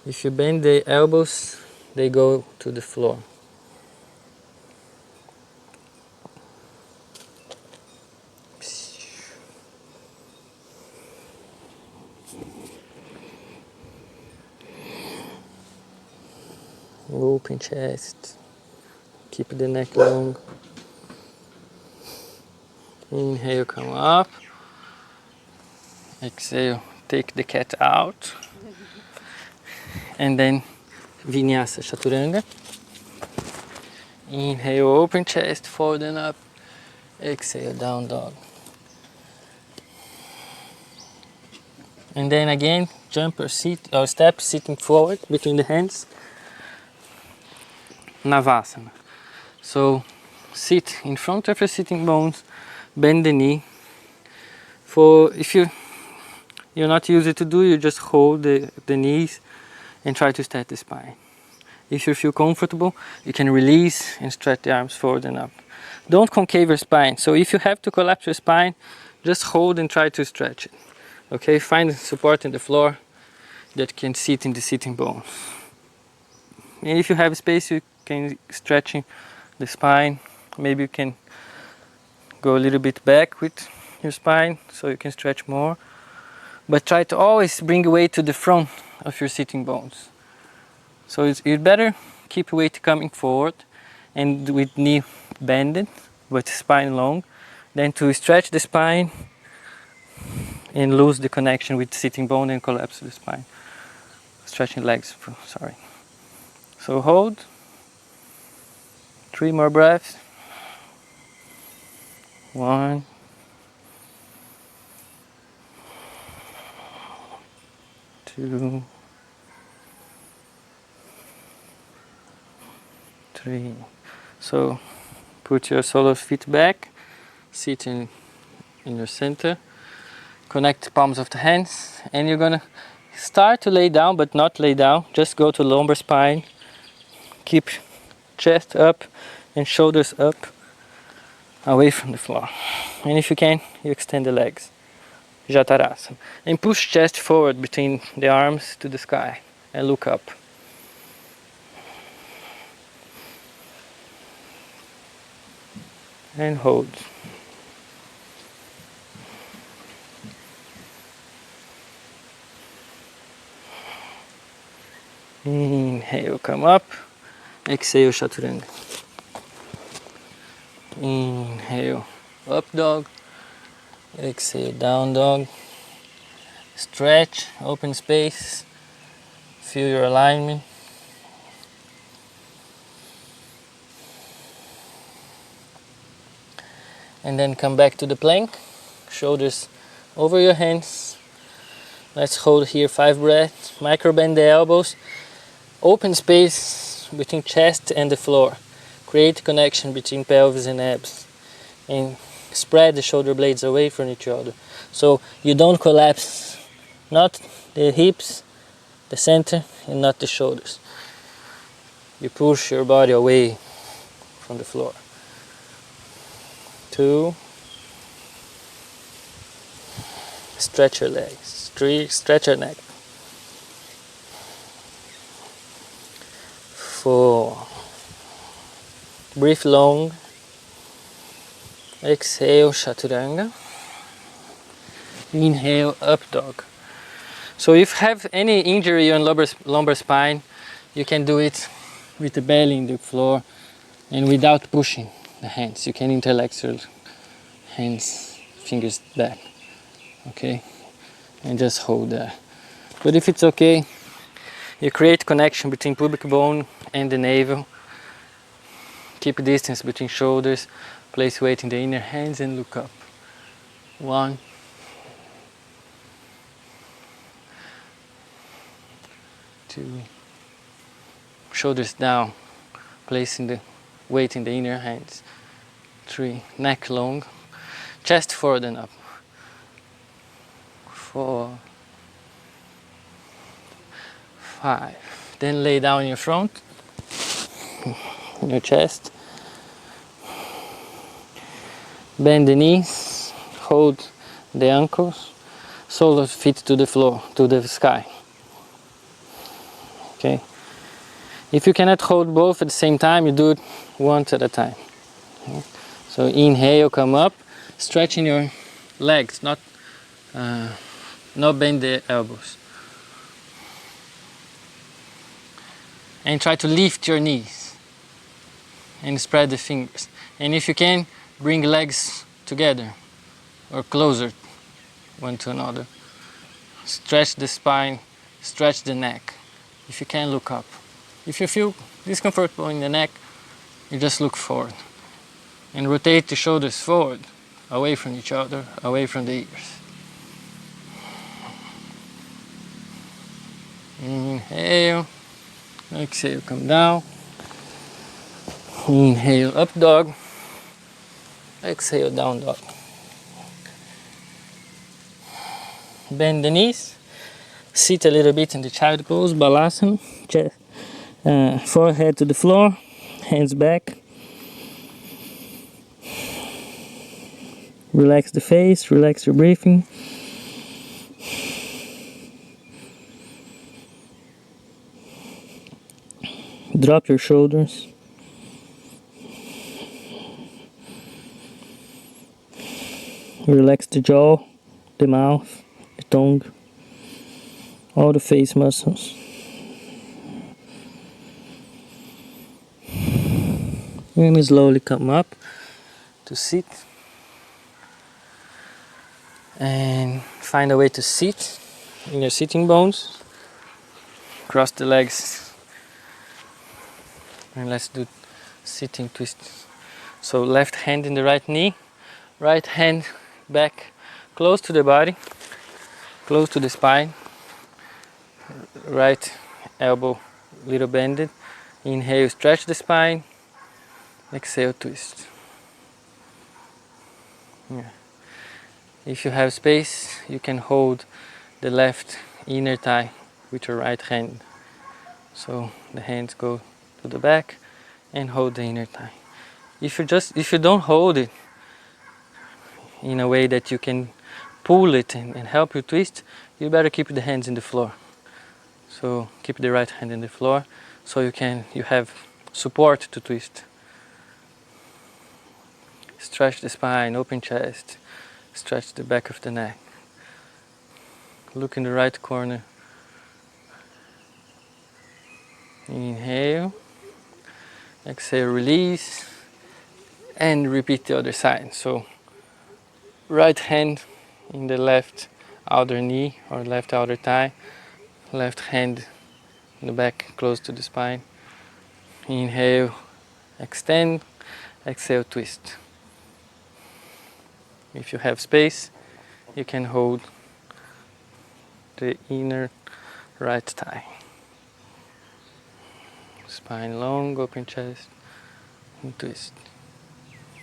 If you bend the elbows, they go to the floor. Open chest, keep the neck long. Inhale, come up. Exhale, take the cat out. And then Vinyasa, chaturanga. Inhale, open chest, forward and up. Exhale, down dog. And then again, jump or sit or step, sitting forward between the hands. Navasana. So sit in front of your sitting bones, bend the knee. If you're not used to do, you just hold the knees and try to stretch the spine. If you feel comfortable, you can release and stretch the arms forward and up. Don't concave your spine. So if you have to collapse your spine, just hold and try to stretch it. Okay, find support in the floor that can sit in the sitting bones. And if you have space, you can stretching the spine. Maybe you can go a little bit back with your spine so you can stretch more. But try to always bring weight to the front of your sitting bones. So you'd better keep weight coming forward and with knee bended, with spine long, than to stretch the spine and lose the connection with the sitting bone and collapse the spine. stretching legs, sorry. So hold, 3 more breaths. 1, 2, 3. So put your sole of feet back, sit in your center, connect the palms of the hands, and you're gonna start to lay down, but not lay down, just go to lumbar spine, keep chest up and shoulders up, away from the floor. And if you can, you extend the legs, Jatarasana, and push chest forward between the arms to the sky and look up. And hold. Inhale, come up. Exhale, Chaturanga. Inhale, up dog. Exhale, down dog. Stretch, open space. Feel your alignment. And then come back to the plank. Shoulders over your hands. Let's hold here 5 breaths. Micro bend the elbows. Open space between chest and the floor. Create connection between pelvis and abs. And spread the shoulder blades away from each other. So you don't collapse, not the hips, the center, and not the shoulders. You push your body away from the floor. 2. Stretch your legs. 3. Stretch your neck. 4. Breathe long. Exhale, Chaturanga. Inhale, up dog. So if you have any injury on lumbar spine, you can do it with the belly in the floor and without pushing the hands. You can interlace your hands, fingers back, okay? And just hold there. But if it's okay, you create connection between pubic bone and the navel. Keep distance between shoulders. Place weight in the inner hands and look up. 1, 2. Shoulders down. Placing the weight in the inner hands. 3. Neck long. Chest forward and up. 4, 5. Then lay down in your front, in your chest. Bend the knees, hold the ankles, sole of feet to the floor, to the sky. Okay. If you cannot hold both at the same time, you do it one at a time. Okay. So inhale, come up, stretching your legs, not bend the elbows. And try to lift your knees and spread the fingers. And if you can, bring legs together or closer one to another. Stretch the spine, stretch the neck. If you can, look up. If you feel discomfortable in the neck, you just look forward. And rotate the shoulders forward, away from each other, away from the ears. Inhale. Exhale, come down. Inhale, up dog. Exhale, down dog. Bend the knees. Sit a little bit in the child pose, balasana. Chest, forehead to the floor, hands back. Relax the face, relax your breathing. Drop your shoulders. Relax the jaw, the mouth, the tongue, all the face muscles. And slowly come up to sit. And find a way to sit in your sitting bones. cross the legs, and let's do sitting twist. So left hand in the right knee, right hand back close to the body, close to the spine, right elbow little bended. Inhale, stretch the spine, exhale, twist. Yeah. If you have space, you can hold the left inner thigh with your right hand. So the hands go to the back and hold the inner thigh. If you don't hold it in a way that you can pull it and help you twist, you better keep the hands in the floor. So keep the right hand in the floor so you have support to twist. Stretch the spine, open chest, stretch the back of the neck. Look in the right corner. Inhale, exhale, release, and repeat the other side. So right hand in the left outer knee or left outer thigh, left hand in the back close to the spine. Inhale, extend, exhale, twist. If you have space, you can hold the inner right thigh. Spine long, open chest, and twist.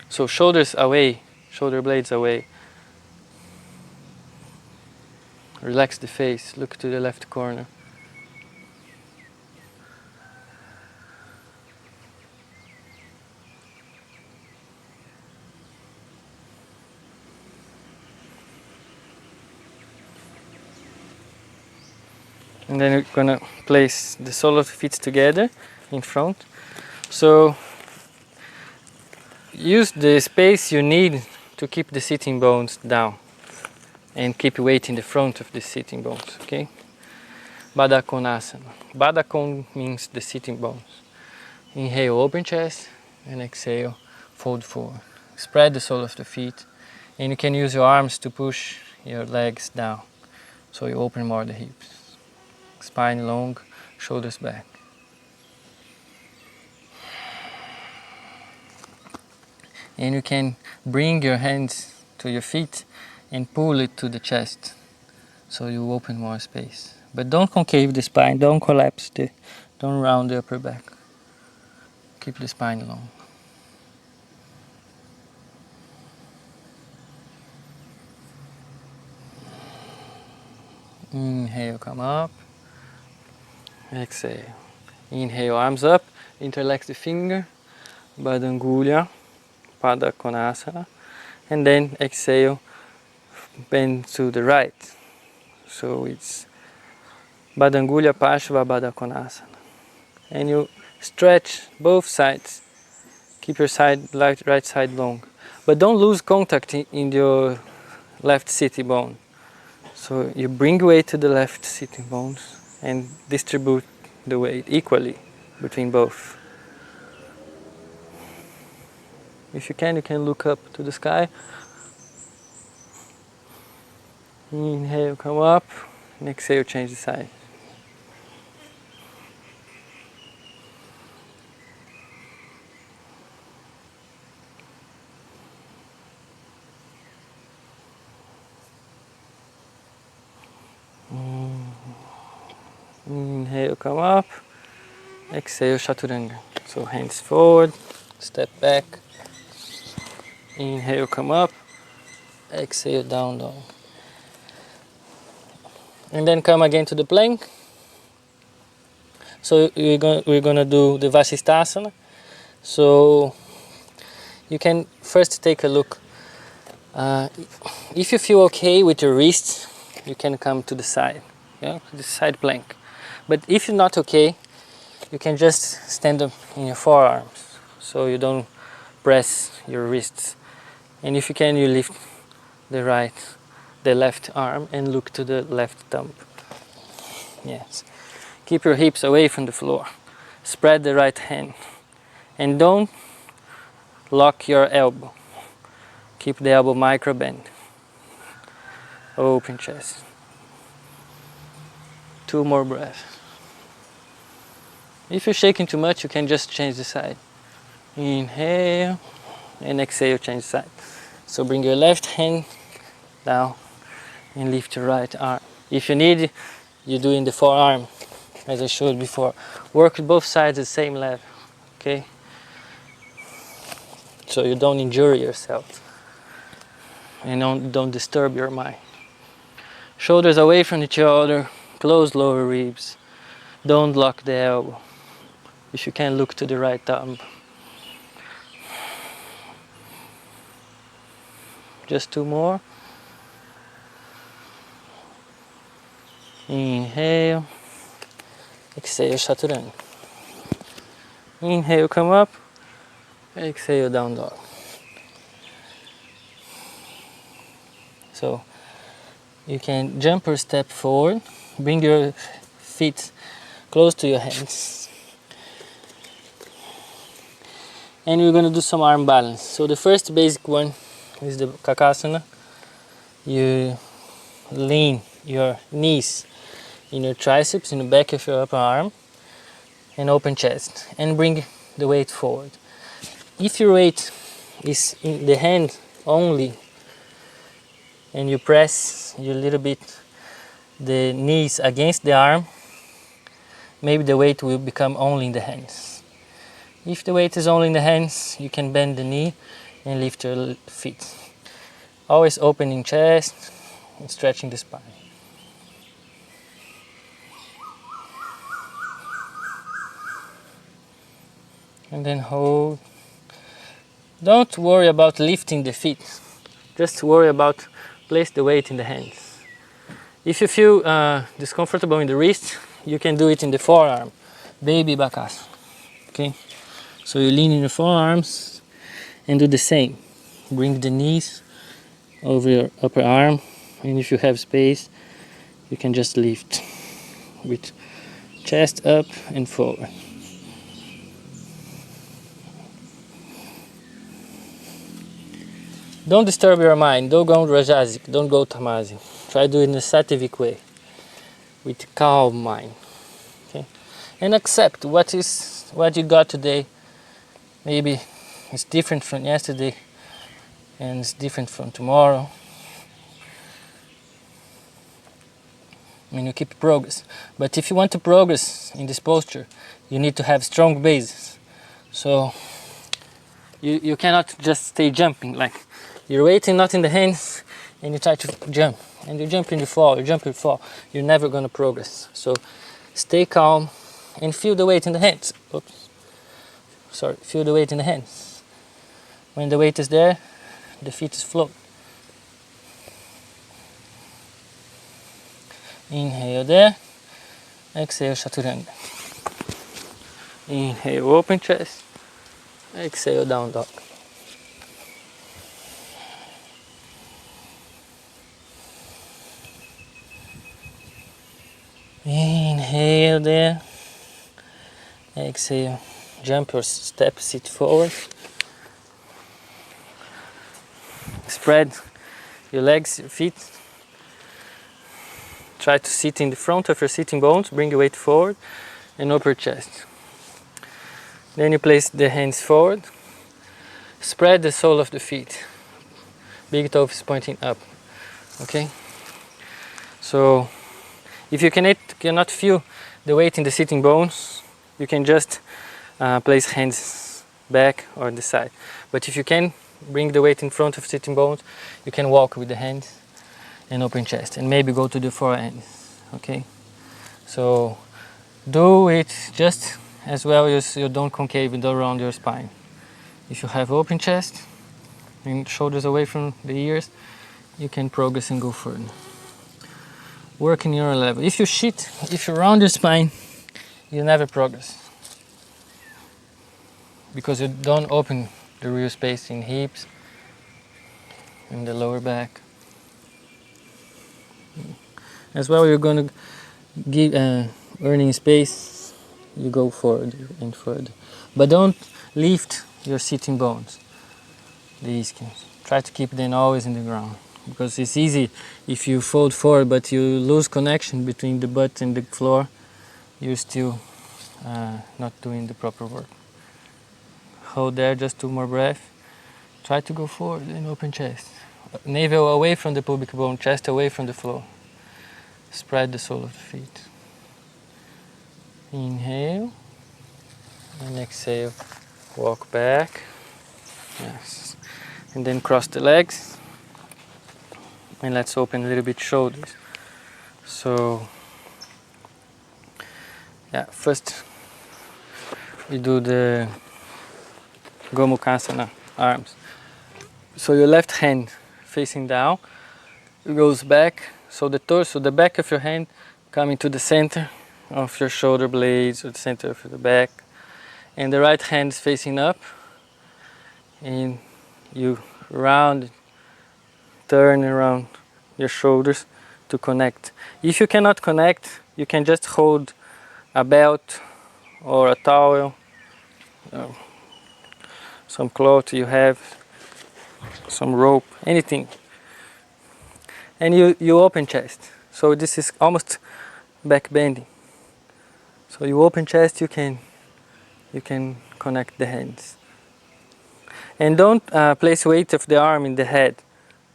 So shoulders away, shoulder blades away. Relax the face, look to the left corner. And then we're gonna place the sole of the feet together in front. So use the space you need to keep the sitting bones down and keep weight in the front of the sitting bones, okay? Baddha Konasana. Baddha Kon means the sitting bones. Inhale, open chest, and exhale, fold forward. Spread the sole of the feet, and you can use your arms to push your legs down, so you open more the hips. Spine long, shoulders back. And you can bring your hands to your feet and pull it to the chest, so you open more space. But don't concave the spine, don't collapse don't round the upper back. Keep the spine long. Inhale, come up. Exhale. Inhale, arms up, interlace the finger, Baddha Pada Konasana. And then exhale, bend to the right. So it's Baddha Pashva Baddha Konasana. And you stretch both sides. Keep your right side long. But don't lose contact in your left sitting bone. So you bring weight to the left sitting bones and distribute the weight equally between both. If you can look up to the sky. Inhale, come up, and exhale, change the side. Inhale, come up, exhale, Chaturanga. So hands forward, step back. Inhale, come up, exhale, down dog. And then come again to the plank. So we're gonna do the Vasisthasana. So you can first take a look. If you feel okay with your wrists, you can come to the side, the side plank. But if you're not okay, you can just stand up in your forearms, so you don't press your wrists. And if you can, you lift the left arm and look to the left thumb. Yes. Keep your hips away from the floor. Spread the right hand. And don't lock your elbow. Keep the elbow micro bend. Open chest. 2 more breaths. If you're shaking too much, you can just change the side. Inhale and exhale, change the side. So bring your left hand down and lift your right arm. If you need, you do in the forearm, as I showed before. Work both sides at the same level, okay? So you don't injure yourself and don't disturb your mind. Shoulders away from each other, close lower ribs. Don't lock the elbow. If you can, look to the right thumb. Just 2 more. Inhale. Exhale, chaturanga. Inhale, come up. Exhale, down dog. So you can jump or step forward. Bring your feet close to your hands. And we're going to do some arm balance. So the first basic one is the kakasana. You lean your knees in your triceps, in the back of your upper arm, and open chest, and bring the weight forward. If your weight is in the hand only, and you press a little bit the knees against the arm, maybe the weight will become only in the hands. If the weight is only in the hands, you can bend the knee and lift your feet. Always opening chest and stretching the spine. And then hold. Don't worry about lifting the feet. Just worry about place the weight in the hands. If you feel discomfortable in the wrist, you can do it in the forearm. Baby bakasana. Okay? So you lean in your forearms and do the same. Bring the knees over your upper arm, and if you have space, you can just lift with chest up and forward. Don't disturb your mind. Don't go Rajasic. Don't go Tamasic. Try to do it in a sattvic way, with calm mind. Okay, and accept what you got today. Maybe it's different from yesterday, and it's different from tomorrow. I mean, you keep progress. But if you want to progress in this posture, you need to have strong bases. So you cannot just stay jumping, like you're waiting not in the hands and you try to jump. And you jump and you fall, you jump and you fall. You're never going to progress. So stay calm and feel the weight in the hands. Oops. Sorry, feel the weight in the hands. When the weight is there, the feet is float. Inhale there, exhale chaturanga. Inhale, open chest, exhale, down dog. Inhale there, exhale, jump or step, sit forward. Spread your legs, your feet. Try to sit in the front of your sitting bones, bring your weight forward and upper chest. Then you place the hands forward, spread the sole of the feet. Big toe is pointing up, okay? So if you cannot feel the weight in the sitting bones, you can just place hands back or the side. But if you can bring the weight in front of sitting bones, you can walk with the hands and open chest, and maybe go to the forehand, okay? So do it just as well as you don't concave and don't round your spine. If you have open chest and shoulders away from the ears, you can progress and go further. Work in your level. If you round your spine, you never progress, because you don't open the real space in hips and the lower back. As well, you're going to give earning space, you go forward and further. But don't lift your sitting bones, the ischins. Try to keep them always in the ground, because it's easy if you fold forward but you lose connection between the butt and the floor, you're still not doing the proper work. Hold there, just 2 more breaths. Try to go forward and open chest. Navel away from the pubic bone, chest away from the floor. Spread the sole of the feet. Inhale and exhale. Walk back. Yes. And then cross the legs. And let's open a little bit shoulders. So, yeah, first we do the Gomukhasana, arms. So your left hand facing down, it goes back. So the torso, the back of your hand coming to the center of your shoulder blades or the center of the back. And the right hand is facing up. And you round, turn around your shoulders to connect. If you cannot connect, you can just hold a belt or a towel, some cloth you have, some rope, anything. And you open chest. So this is almost back bending. So you open chest, you can connect the hands. And don't place weight of the arm in the head.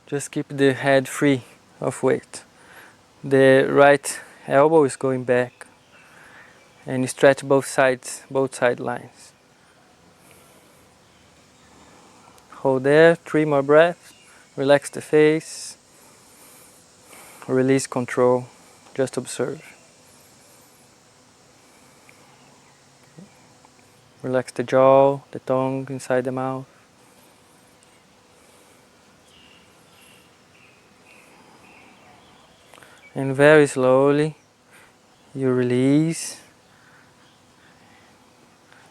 Just keep the head free of weight. The right elbow is going back. And you stretch both sides, both side lines. Hold there, 3 more breaths. Relax the face. Release control. Just observe. Relax the jaw, the tongue inside the mouth. And very slowly you release.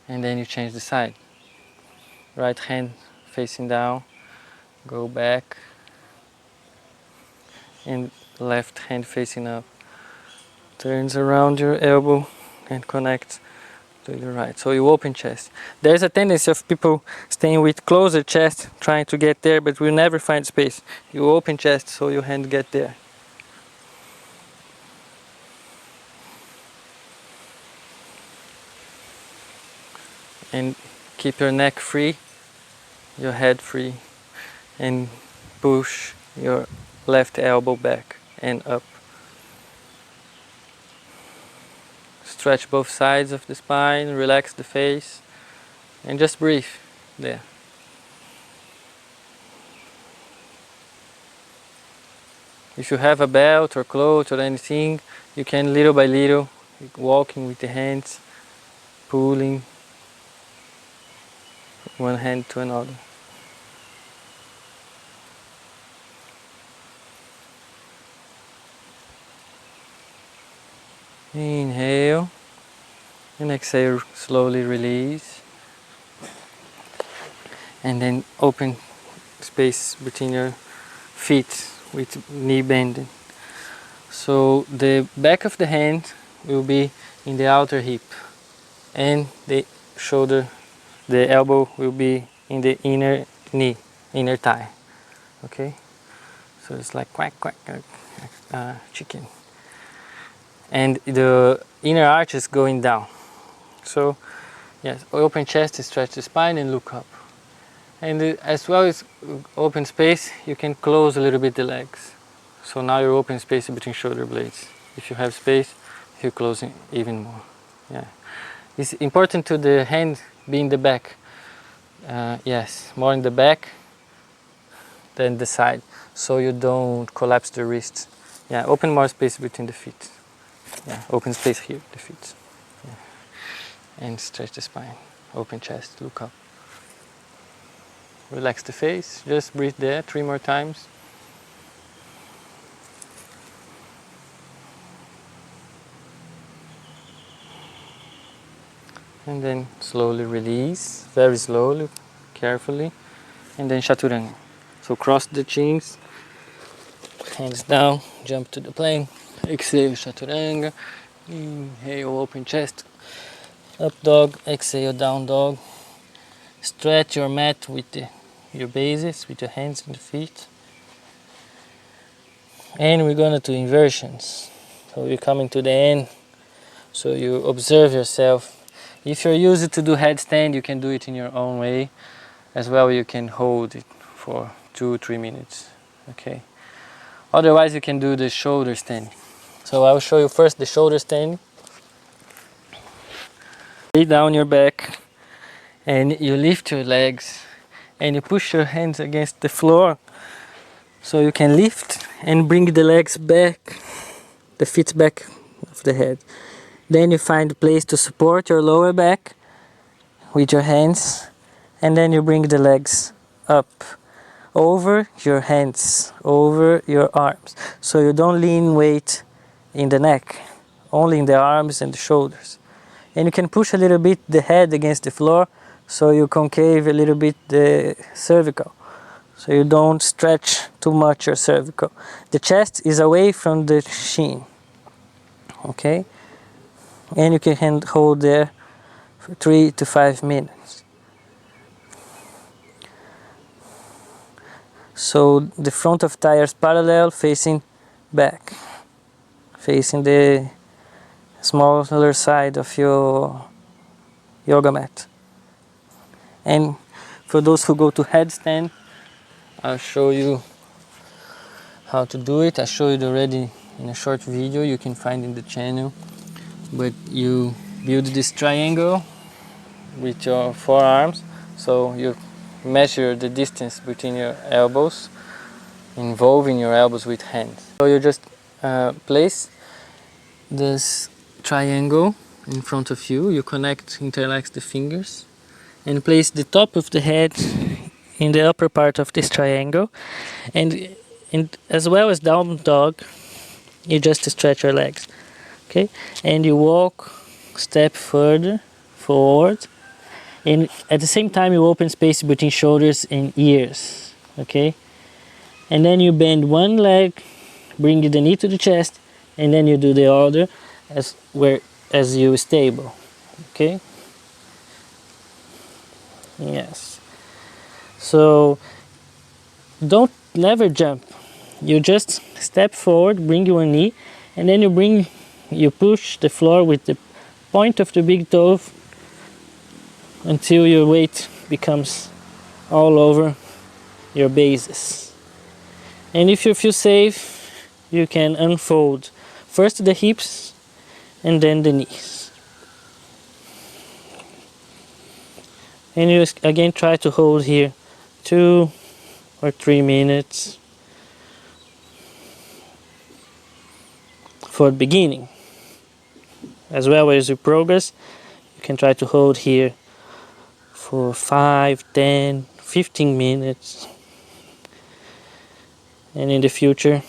And then you change the side. Right hand facing down, go back. And left hand facing up. Turns around your elbow and connects to the right. So you open chest. There's a tendency of people staying with closer chest, trying to get there, but we'll never find space. You open chest so your hand get there. And keep your neck free, your head free, and push your left elbow back and up. Stretch both sides of the spine, relax the face, and just breathe there. If you have a belt or cloth or anything, you can little by little, walking with the hands, pulling one hand to another. Inhale and exhale, slowly release. And then open space between your feet with knee bending. So the back of the hand will be in the outer hip and the shoulder, the elbow will be in the inner knee, inner thigh. Okay? So it's like quack, quack, chicken. And the inner arch is going down. So yes, open chest, stretch the spine and look up. And as well as open space, you can close a little bit the legs. So now you're open space between shoulder blades. If you have space, you're closing even more. Yeah, it's important to the hand be in the back. Yes, more in the back than the side, so you don't collapse the wrists. Yeah, open more space between the feet. Yeah, open space here, the feet. Yeah. And stretch the spine. Open chest, look up. Relax the face, just breathe there 3 more times. And then slowly release, very slowly, carefully. And then Chaturanga. So cross the chins, hands down, jump to the plank. Exhale, Chaturanga. Inhale, open chest. Up dog, exhale, down dog. Stretch your mat with your bases, with your hands and the feet. And we're gonna do inversions. So you're coming to the end. So you observe yourself If you're used to do headstand, you can do it in your own way. As well, you can hold it for 2-3 minutes. Okay. Otherwise, you can do the shoulder stand. So I'll show you first the shoulder stand. Lay down your back and you lift your legs and you push your hands against the floor so you can lift and bring the legs back, the feet back of the head. Then you find a place to support your lower back with your hands, and then you bring the legs up over your hands, over your arms. So you don't lean weight in the neck, only in the arms and the shoulders. And you can push a little bit the head against the floor so you concave a little bit the cervical. So you don't stretch too much your cervical. The chest is away from the shin. Okay? And you can hold there for 3 to 5 minutes. So the front of tires parallel, facing back, facing the smaller side of your yoga mat. And for those who go to headstand, I'll show you how to do it. I showed it already in a short video you can find in the channel. But you build this triangle with your forearms, so you measure the distance between your elbows, involving your elbows with hands. So you just place this triangle in front of you, you interlace the fingers, and place the top of the head in the upper part of this triangle, and as well as down dog, you just stretch your legs. Okay, and you walk step further forward, and at the same time you open space between shoulders and ears. Okay, and then you bend one leg, bring the knee to the chest, and then you do the other as you stable. Okay. Yes. So don't never jump. You just step forward, bring your knee, and then you push the floor with the point of the big toe until your weight becomes all over your bases. And if you feel safe, you can unfold first the hips and then the knees. And you again try to hold here 2 or 3 minutes for the beginning. As well as you progress, you can try to hold here for 5, 10, 15 minutes. And in the future,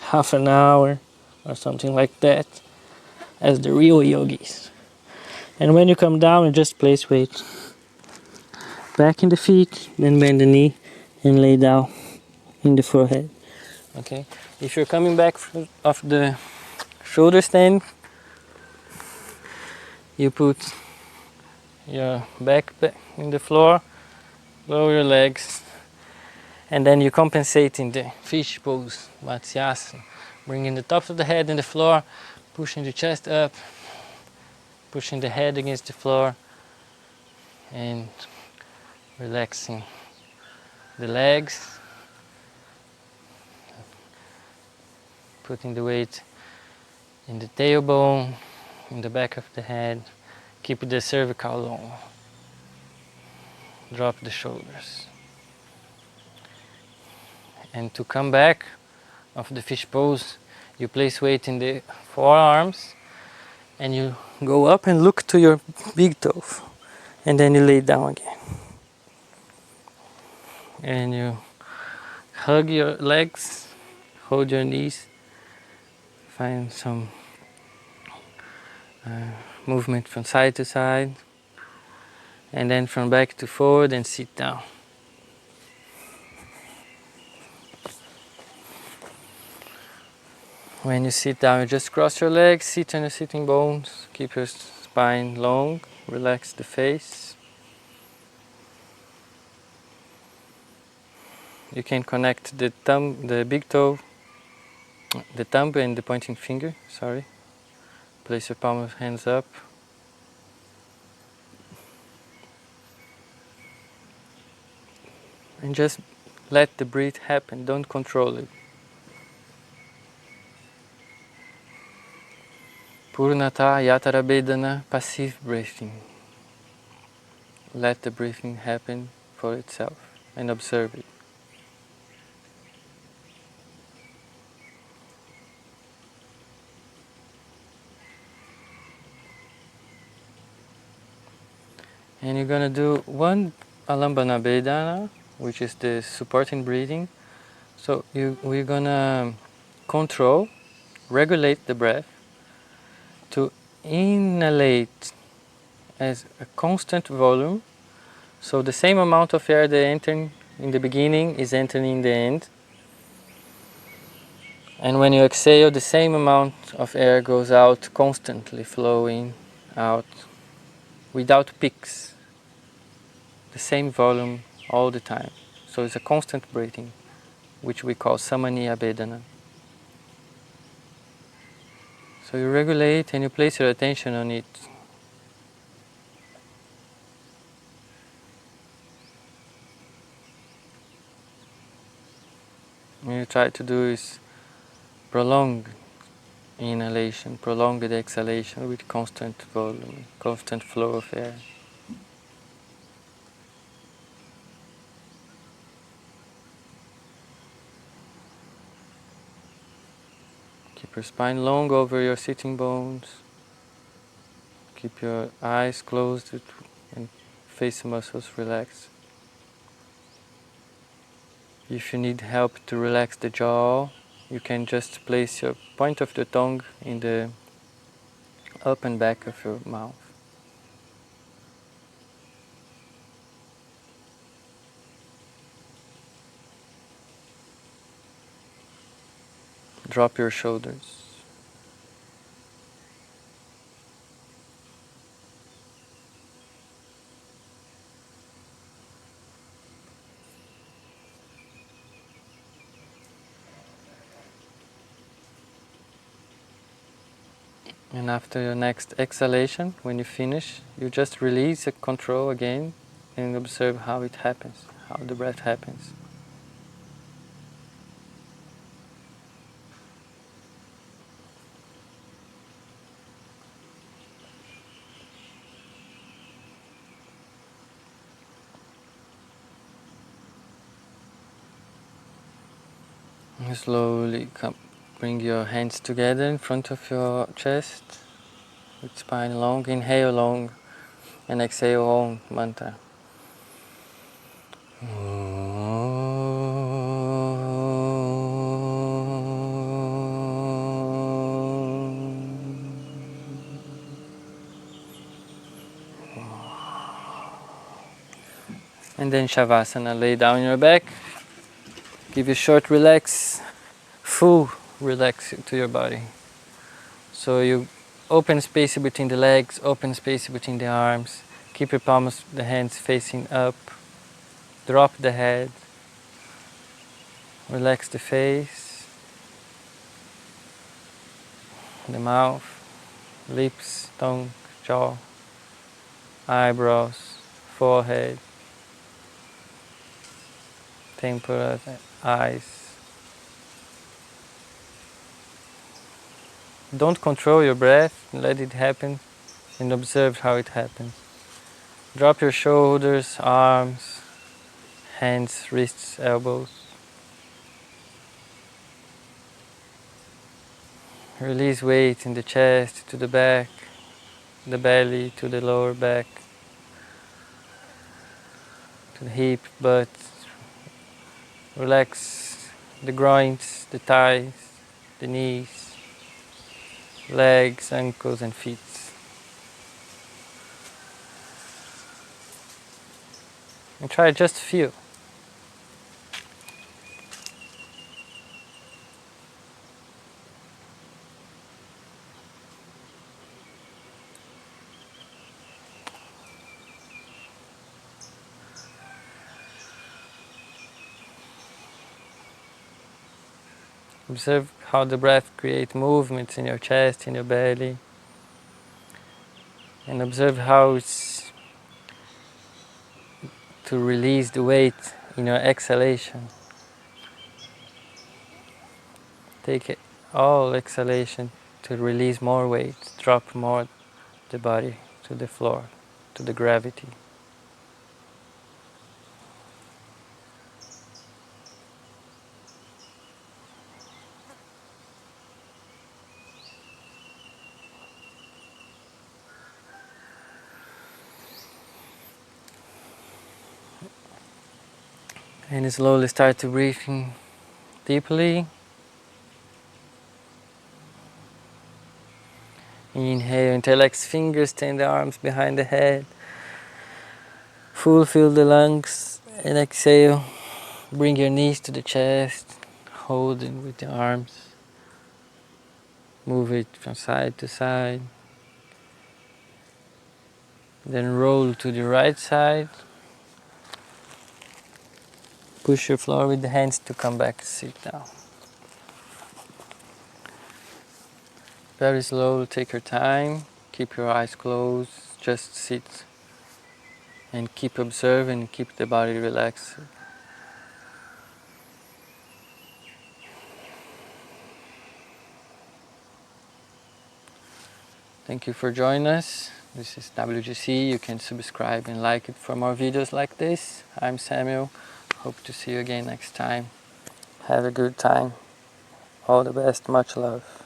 half an hour or something like that, as the real yogis. And when you come down, you just place weight back in the feet, then bend the knee and lay down in the forehead. Okay. If you're coming back off the shoulder stand, you put your back in the floor, lower your legs, and then you compensate in the fish pose, Vinyasa, bringing the top of the head in the floor, pushing the chest up, pushing the head against the floor, and relaxing the legs, putting the weight in the tailbone, in the back of the head. Keep the cervical long. Drop the shoulders. And to come back of the fish pose, you place weight in the forearms and you go up and look to your big toe, and then you lay down again. And you hug your legs, hold your knees, find some movement from side to side, and then from back to forward and sit down. When you sit down, you just cross your legs, sit on your sitting bones, keep your spine long, relax the face. You can connect the thumb, the big toe, the thumb and the pointing finger, sorry. Place your palm of hands up. And just let the breath happen, don't control it. Purnata Yatara Vedana, passive breathing. Let the breathing happen for itself and observe it. And you're gonna do one Alambana Vedana, which is the supporting breathing. So we're gonna control, regulate the breath to inhalate as a constant volume. So the same amount of air that entering in the beginning is entering in the end. And when you exhale, the same amount of air goes out, constantly flowing out without peaks. The same volume all the time. So it's a constant breathing, which we call Samaniya Vedana. So you regulate and you place your attention on it. What you try to do is prolong inhalation, prolong the exhalation with constant volume, constant flow of air. Keep your spine long over your sitting bones. Keep your eyes closed and face muscles relaxed. If you need help to relax the jaw, you can just place your point of the tongue in the up and back of your mouth. Drop your shoulders. And after your next exhalation, when you finish, you just release the control again and observe how it happens, how the breath happens. And slowly bring your hands together in front of your chest, with spine long. Inhale long and exhale Om mantra. And then Shavasana, lay down your back, give a short relax, full relax to your body. So you open space between the legs, open space between the arms, keep your palms, the hands facing up, drop the head, relax the face, the mouth, lips, tongue, jaw, eyebrows, forehead, temples, eyes. Don't control your breath, let it happen and observe how it happens. Drop your shoulders, arms, hands, wrists, elbows. Release weight in the chest to the back, the belly to the lower back, to the hip, butt. Relax the groins, the thighs, the knees, legs, ankles and feet. And try just feel. Observe how the breath creates movements in your chest, in your belly. And observe how it's to release the weight In your exhalation, take it all exhalation to release more weight, drop more the body to the floor, to the gravity. And slowly start to breathe in deeply. Inhale, interlace fingers, extend the arms behind the head. Fill the lungs, and exhale. Bring your knees to the chest, hold it with the arms. Move it from side to side. Then roll to the right side. Push your floor with the hands to come back, sit down. Very slow, take your time. Keep your eyes closed, just sit. And keep observing, keep the body relaxed. Thank you for joining us. This is WGC. You can subscribe and like it for more videos like this. I'm Samuel. Hope to see you again next time. Have a good time. All the best. Much love.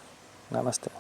Namaste.